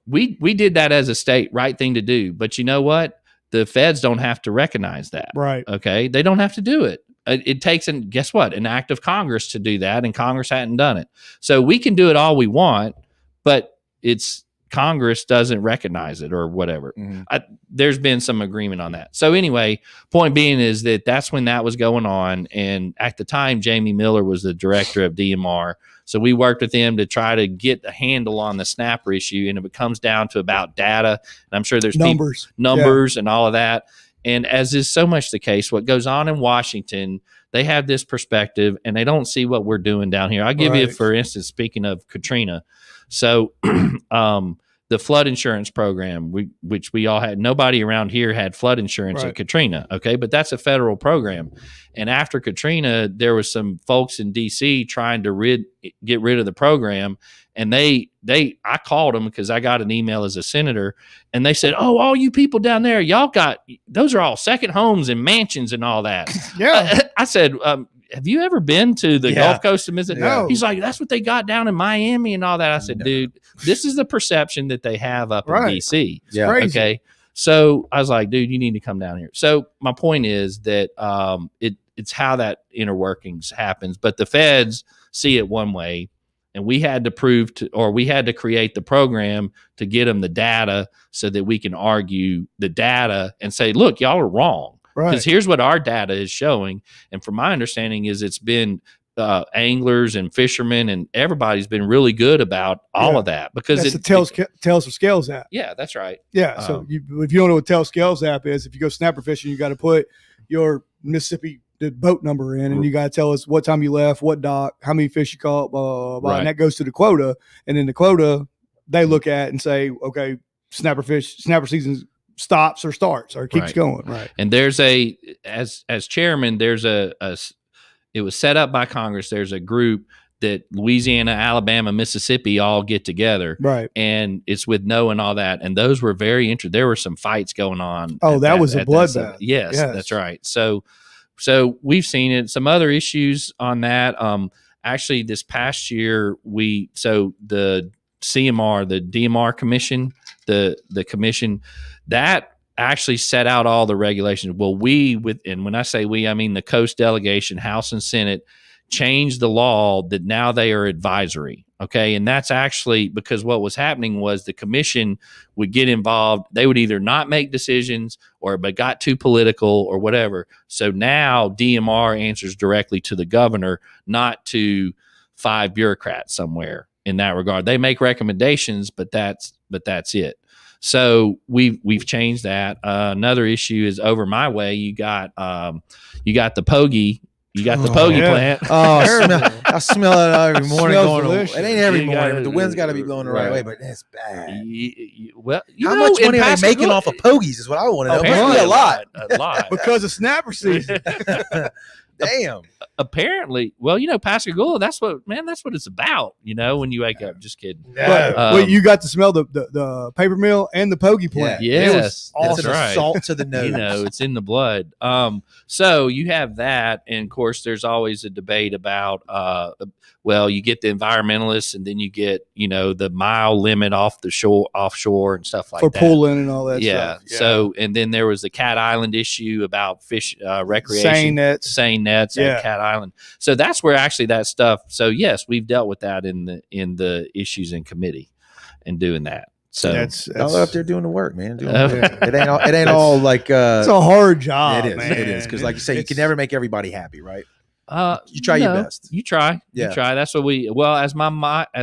we did that as a state, right thing to do. But you know what? The feds don't have to recognize that, right? Okay, they don't have to do it. It takes guess what? An act of Congress to do that, and Congress hadn't done it. So we can do it all we want, but Congress doesn't recognize it or whatever. Mm-hmm. There's been some agreement on that. So anyway, point being is that's when that was going on. And at the time, Jamie Miller was the director of DMR. So we worked with him to try to get a handle on the snapper issue. And if it comes down to about data, and I'm sure there's numbers and all of that. And as is so much the case, what goes on in Washington, they have this perspective and they don't see what we're doing down here. I'll give you, for instance, speaking of Katrina. So the flood insurance program, which we all had, nobody around here had flood insurance at Katrina. Okay. But that's a federal program. And after Katrina, there was some folks in DC trying to get rid of the program. And I called them because I got an email as a senator and they said, oh, all you people down there, those are all second homes and mansions and all that. Yeah. I said, have you ever been to the Gulf Coast of Mississippi? No. He's like, that's what they got down in Miami and all that. I said, dude, this is the perception that they have up in DC. Yeah. Crazy. Okay. So I was like, dude, you need to come down here. So my point is that it's how that inner workings happens, but the feds see it one way. And we had to we had to create the program to get them the data so that we can argue the data and say, look, y'all are wrong. Because here's what our data is showing. And from my understanding is it's been anglers and fishermen and everybody's been really good about all of that. Because it's the Tails of Scales app. Yeah, that's right. Yeah. So if you don't know what Tails Scales app is, if you go snapper fishing, you got to put your Mississippi boat number in and you got to tell us what time you left, what dock, how many fish you caught, blah, blah, blah. And that goes to the quota. And then the quota, they look at and say, okay, snapper season stops or starts or keeps going. Right. And there's as chairman, there's it was set up by Congress. There's a group that Louisiana, Alabama, Mississippi all get together. Right. And it's with NOAA and all that. And those were very interesting. There were some fights going on. Oh, that was a bloodbath. Yes, that's right. So we've seen it. Some other issues on that. Actually this past year, the CMR, the DMR commission, the commission that actually set out all the regulations. Well, and when I say we, I mean the Coast delegation, House and Senate, changed the law that now they are advisory. Okay. And that's actually because what was happening was the commission would get involved. They would either not make decisions but got too political or whatever. So now DMR answers directly to the governor, not to 5 bureaucrats somewhere in that regard. They make recommendations, but that's it. So we've changed that. Another issue is over my way. You got the Pogey. You got the Pogey plant. Oh, I smell it every morning. It ain't every morning, but the wind's got to be blowing the right way. But that's bad. How much money are they making off of Pogies is what I want to know. Apparently a lot. Because of snapper season. Damn. apparently, well, Pascagoula, that's what it's about, when you wake up. Just kidding. But you got to smell the paper mill and the pokey plant. Yeah. It Yes, was It's awesome. an assault to the nose. it's in the blood. So you have that, and of course, there's always a debate about, you get the environmentalists, and then you get, the mile limit offshore and stuff like For that. pooling and all that Yeah. stuff. Yeah. So, and then there was the Cat Island issue about fish recreation, seine nets at Cat Island. So that's where actually that stuff. So yes, we've dealt with that in the issues in committee and doing that. So that's y'all up there doing the work, man. Yeah. It ain't all like it's a hard job. it is. Man. It is because, like you say, you can never make everybody happy, right? You try no, your best. You try. Yeah. You try. That's what as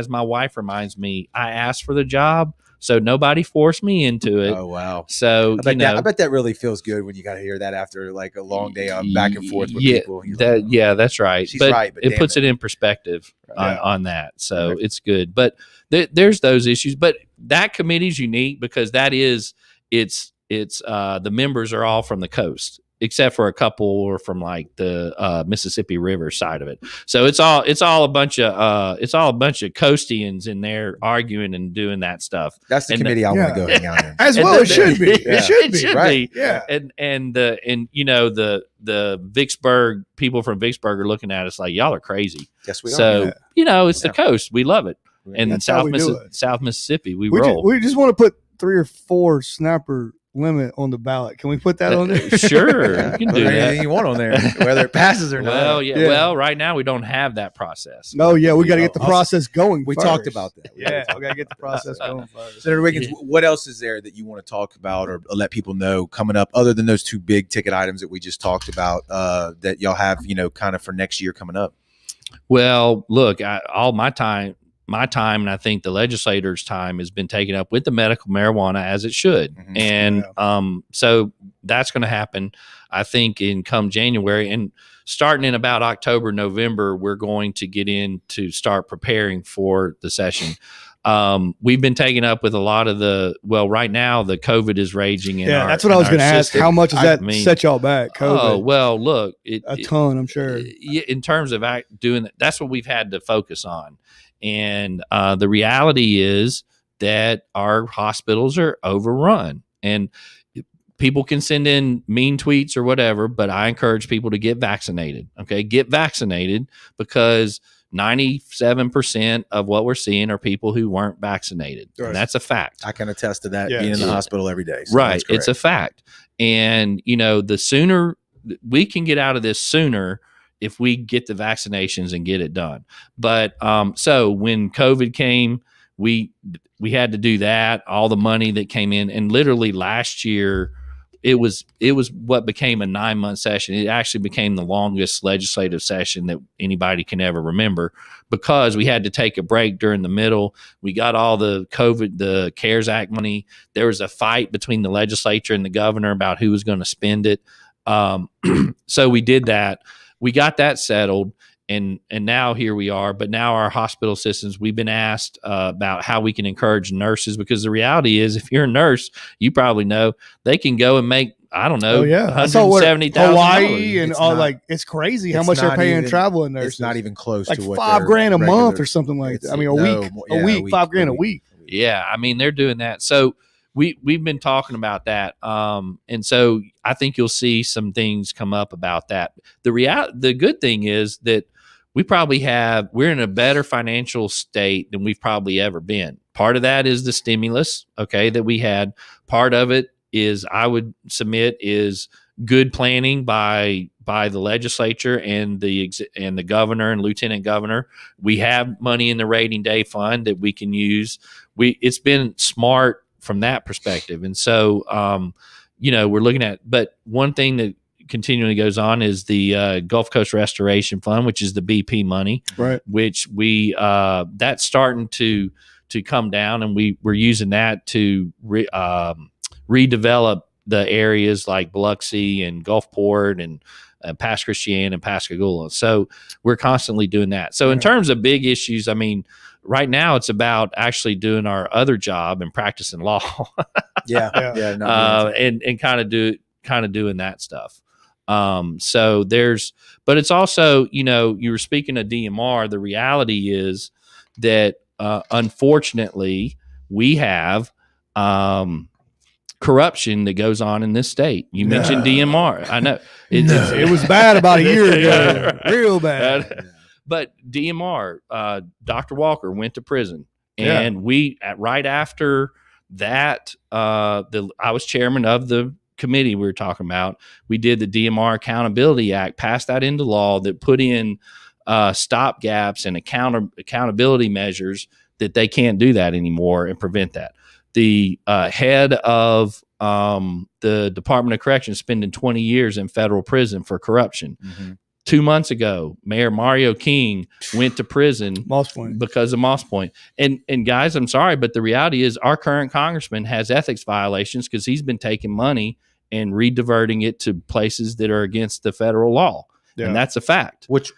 my wife reminds me, I asked for the job, so nobody forced me into it. Oh wow. So I bet that really feels good when you got to hear that after like a long day of back and forth with people. That's right. She's but right, but it puts it in perspective on that. So it's good. But there's those issues. But that committee's unique because it's the members are all from the coast, except for a couple are from like the Mississippi River side of it. So it's all a bunch of coastians in there arguing and doing that stuff. That's the committee I want to go hang out in. As well, it should be. It should be. Right. Yeah. And the Vicksburg people from Vicksburg are looking at us like y'all are crazy. Yes, we are. So it's the coast. We love it. And That's South how we do it. South Mississippi, we roll. We just want to put 3 or 4 snapper limit on the ballot. Can we put that on there? Sure, you can do that. Anything you want on there, whether it passes or not. Well, yeah. Well, right now we don't have that process. No, we got to get the process going. We first. talked about that. We got to get the process going first. Senator Wiggins, what else is there that you want to talk about or let people know coming up, other than those 2 big ticket items that we just talked about, that y'all have, kind of for next year coming up? Well, look, all my time, and I think the legislators' time has been taken up with the medical marijuana as it should. Mm-hmm. And so that's going to happen, I think, in come January. And starting in about October, November, we're going to get in to start preparing for the session. We've been taken up with a lot of right now the COVID is raging in our that's what I was going to ask. How much does that set y'all back? COVID? Oh, well, look. A ton, I'm sure. In terms of doing that, that's what we've had to focus on. And the reality is that our hospitals are overrun, and people can send in mean tweets or whatever, but I encourage people to get vaccinated. Okay. Get vaccinated, because 97% of what we're seeing are people who weren't vaccinated. Right. And that's a fact. I can attest to that being in the hospital every day. So right. It's a fact. And, the sooner we can get out of this sooner, if we get the vaccinations and get it done. But so when COVID came, we had to do that, all the money that came in. And literally last year, it was what became a 9-month session. It actually became the longest legislative session that anybody can ever remember, because we had to take a break during the middle. We got all the CARES Act money. There was a fight between the legislature and the governor about who was going to spend it. So we did that. We got that settled, and now here we are. But now our hospital systems, we've been asked about how we can encourage nurses, because the reality is, if you're a nurse, you probably know they can go and make, I don't know, $170,000. Hawaii and it's crazy how much they're paying traveling nurses. It's not even close like to what $5,000 a month or something like that. I mean, a week, $5,000 a week. Yeah, I mean, they're doing that. So we've been talking about that, and so I think you'll see some things come up about that. The good thing is that we're in a better financial state than we've probably ever been. Part of that is the stimulus, that we had. Part of it is, I would submit, is good planning by the legislature and the governor and lieutenant governor. We have money in the rating day fund that we can use. It's been smart from that perspective. And so, we're looking at, but one thing that continually goes on is the Gulf Coast Restoration Fund, which is the BP money, right? Which that's starting to come down, and we're using that to redevelop the areas like Biloxi and Gulfport and Pass Christian and Pascagoula. So we're constantly doing that. So in terms of big issues, I mean, right now it's about actually doing our other job and practicing law. And kind of doing that stuff. So but it's also, you were speaking of DMR. The reality is that, unfortunately, we have, corruption that goes on in this state. You mentioned DMR. I know it was bad about a year ago, real bad. But DMR, Dr. Walker went to prison, and right after that, I was chairman of the committee we were talking about. We did the Dmr Accountability Act, passed that into law that put in stop gaps and accountability measures that they can't do that anymore and prevent that. The head of the Department of Corrections spending 20 years in federal prison for corruption. 2 months ago, Mayor Mario King went to prison because of Moss Point. And guys, I'm sorry, but the reality is our current congressman has ethics violations because he's been taking money and rediverting it to places that are against the federal law. Yeah. And that's a fact. Which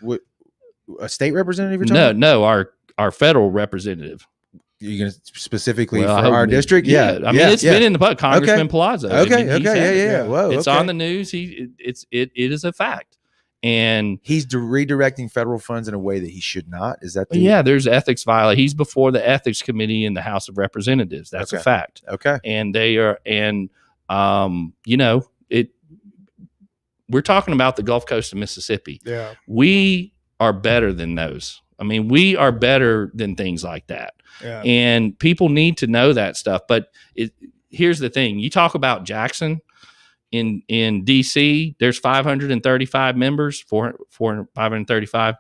a state representative you're talking about? No, our federal representative. You're going to specifically for our district? Yeah. I mean, it's been in the public. Congressman Palazzo. Okay. I mean, Yeah. Whoa, it's on the news. It is a fact. And he's redirecting federal funds in a way that he should not. Is that there's ethics violation. He's before the ethics committee in the House of Representatives. That's a fact. Okay. And they are, we're talking about the Gulf Coast of Mississippi. Yeah. We are better than those. I mean, we are better than things like that. Yeah. And people need to know that stuff. But here's the thing. You talk about Jackson in DC, there's 535 members, 535.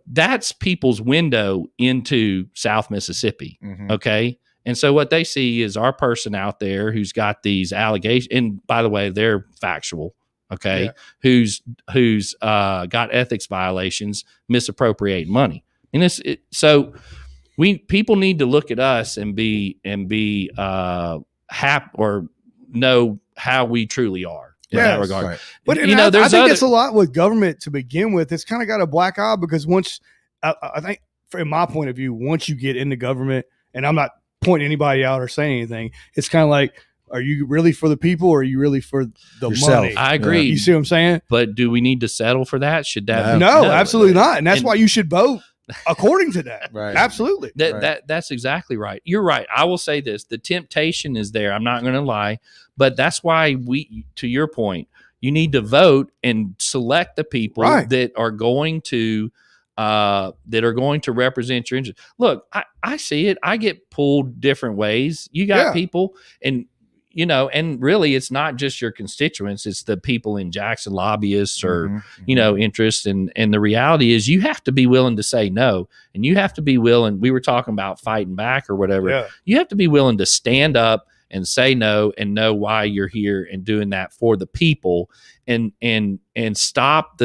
That's people's window into South Mississippi. Mm-hmm. Okay. And so what they see is our person out there who's got these allegations. And by the way, they're factual. Okay. Yeah. Who's got ethics violations, misappropriating money. And so people need to look at us and be happy or know how we truly are in that regard. Right. But I think it's a lot with government to begin with. It's kind of got a black eye because once I think, from my point of view, once you get into government, and I'm not pointing anybody out or saying anything, it's kind of like, are you really for the people or are you really for the money? I agree. You see what I'm saying? But do we need to settle for that? Should that? No, absolutely not. And that's why you should vote according to that. Right. Absolutely. That's exactly right. You're right. I will say this. The temptation is there. I'm not going to lie. But that's why to your point, you need to vote and select the people that are going to represent your interests. Look, I see it. I get pulled different ways. You got people and really it's not just your constituents, it's the people in Jackson, lobbyists or, interests. And the reality is you have to be willing to say no. And you have to be willing, we were talking about fighting back or whatever. Yeah. You have to be willing to stand up and say no and know why you're here and doing that for the people and stop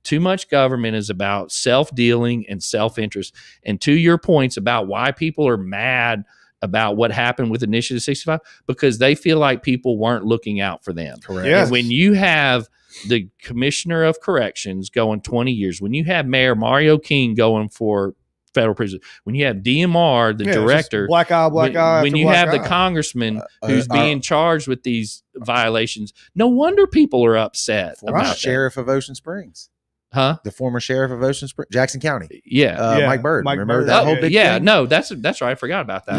too much government is about self-dealing and self-interest. And to your points about why people are mad about what happened with Initiative 65, because they feel like people weren't looking out for them. Correct. Yes. And when you have the Commissioner of Corrections going 20 years, when you have Mayor Mario King going for federal prison, when you have DMR, the director, black eye, when you have the congressman who's being charged with these violations, no wonder people are upset about sheriff of Ocean Springs. Huh? The former sheriff of Ocean Springs, Jackson County. Mike Bird. Remember that whole big thing? No, that's right. I forgot about that.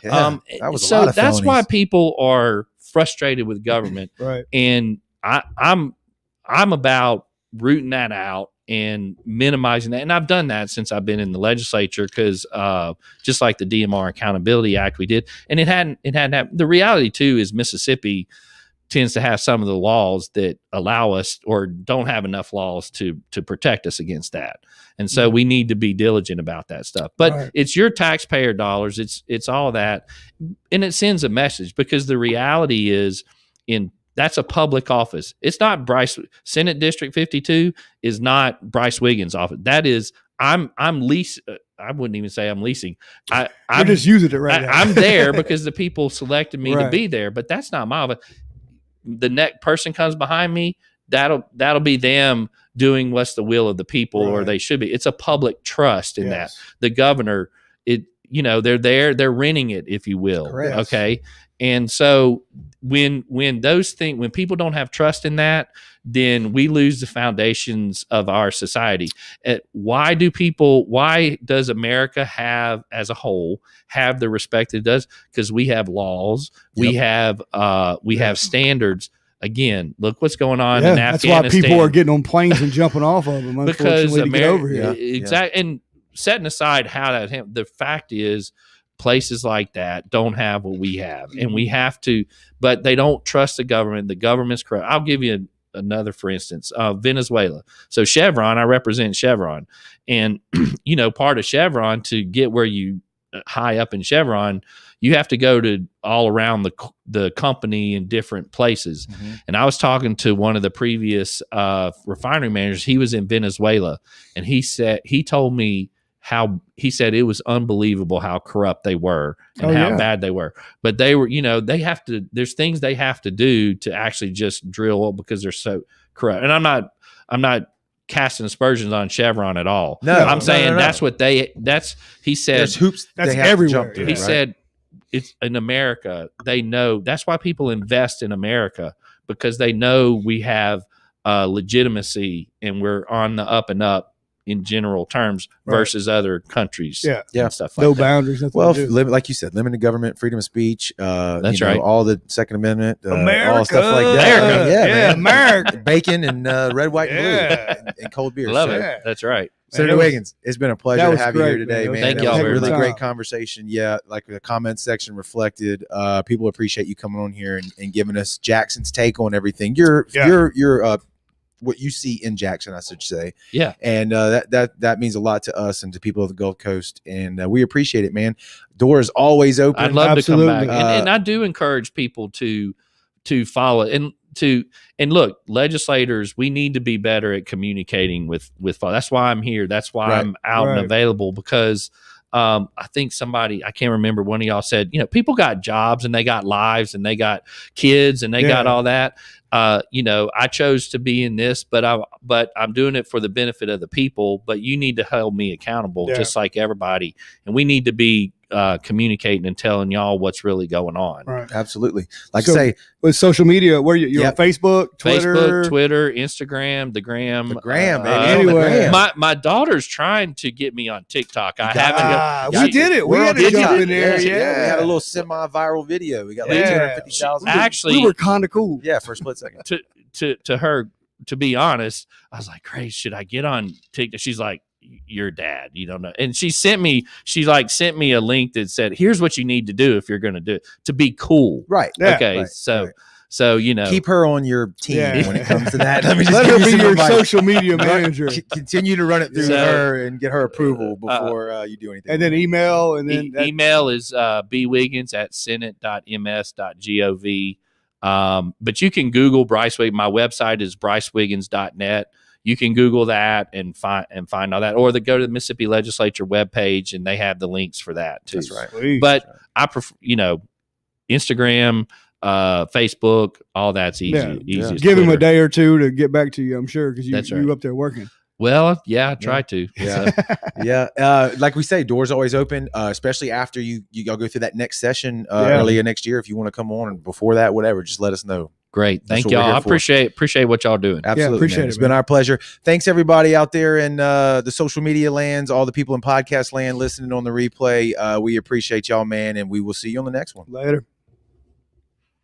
Yeah. That was a lot of that's why people are frustrated with government. Right. And I'm about rooting that out and minimizing that. And I've done that since I've been in the legislature because just like the Dmr Accountability Act we did. And it hadn't happened. The reality too is Mississippi tends to have some of the laws that allow us or don't have enough laws to protect us against that. And so we need to be diligent about that stuff. But it's your taxpayer dollars. It's all that. And it sends a message because the reality is that's a public office. It's not Senate District 52 is not Brice Wiggins' office. That is, I'm leasing. I wouldn't even say I'm leasing. I'm just using it right now. I'm there because the people selected me to be there, but that's not my office. The next person comes behind me, that'll be them doing what's the will of the people, or they should be. It's a public trust in that. The governor, they're there, they're renting it, if you will. Correct. Okay. And so when people don't have trust in that, then we lose the foundations of our society. Why does America as a whole have the respect it does? Because we have laws, we have standards. Again, look what's going on in Afghanistan. That's why people are getting on planes and jumping off of them, because to get over here. Exactly. And setting aside how that happened, the fact is, places like that don't have what we have, and we have to, but they don't trust the government. The government's corrupt. I'll give you another, for instance, Venezuela. So Chevron, I represent Chevron, and part of Chevron, to get where you high up in Chevron, you have to go to all around the company in different places. Mm-hmm. And I was talking to one of the previous refinery managers. He was in Venezuela, and he told me he said it was unbelievable how corrupt they were and bad they were. But they were, there's things they have to do to actually just drill oil because they're so corrupt. And I'm not casting aspersions on Chevron at all. No, I'm saying that's what he said. There's hoops that's everywhere. Through, he said it's in America. They know that's why people invest in America, because they know we have legitimacy and we're on the up and up in general terms versus other countries. And stuff like no that. Boundaries. Well, like you said, limited government, freedom of speech. That's right. All the Second Amendment, America, all stuff like that. Yeah, America. Bacon and red, white, and blue, and cold beer. Love it. That's right. Senator Wiggins, it's been a pleasure to have you here great, today, man. Thank That y'all was a very really much. great conversation. Yeah, like the comment section reflected, people appreciate you coming on here and giving us Jackson's take on everything. You're what you see in Jackson, I should say. Yeah. And that means a lot to us and to people of the Gulf Coast. And we appreciate it, man. Door is always open. I'd love Absolutely. to come back. And I do encourage people to follow and look, legislators, we need to be better at communicating with that's why I'm here. That's why I'm out and available, because I think I can't remember, one of y'all said, people got jobs and they got lives and they got kids and they got all that. I chose to be in this, but I'm doing it for the benefit of the people, but you need to hold me accountable just like everybody. And we need to be communicating and telling y'all what's really going on. Right. Absolutely. Like I say, with social media, where you're on Facebook, Twitter, Instagram, the Gram, baby. Anywhere. My daughter's trying to get me on TikTok. I haven't. We did it. We had to jump in there. Yeah. We had a little semi-viral video. We got like 250,000. Actually, we were kind of cool. Yeah, for a split second. To her, to be honest, I was like, Grace, should I get on TikTok? She's like, your dad, you don't know. And she sent me a link that said, here's what you need to do if you're going to do it to be cool. Right. Yeah. Okay. Right. So, keep her on your team when it comes to that. Let her be your social media manager. Continue to run it through her and get her approval before you do anything. And then email. And then email is bwiggins@senate.ms.gov. But you can Google Brice Wiggins. My website is bricewiggins.net. You can Google that and find all that, or go to the Mississippi Legislature webpage and they have the links for that too. That's right. Sweet. But I prefer, Instagram, Facebook, all that's easy. Yeah. Give him a day or two to get back to you, I'm sure, because you up there working. Well, yeah, I try to. Yeah. Like we say, doors always open, especially after you all go through that next session earlier next year. If you want to come on, and before that, whatever, just let us know. Great. Thank y'all. I appreciate what y'all doing. Absolutely. Appreciate it. It's been our pleasure. Thanks everybody out there in the social media lands, all the people in podcast land listening on the replay. We appreciate y'all, man, and we will see you on the next one. Later.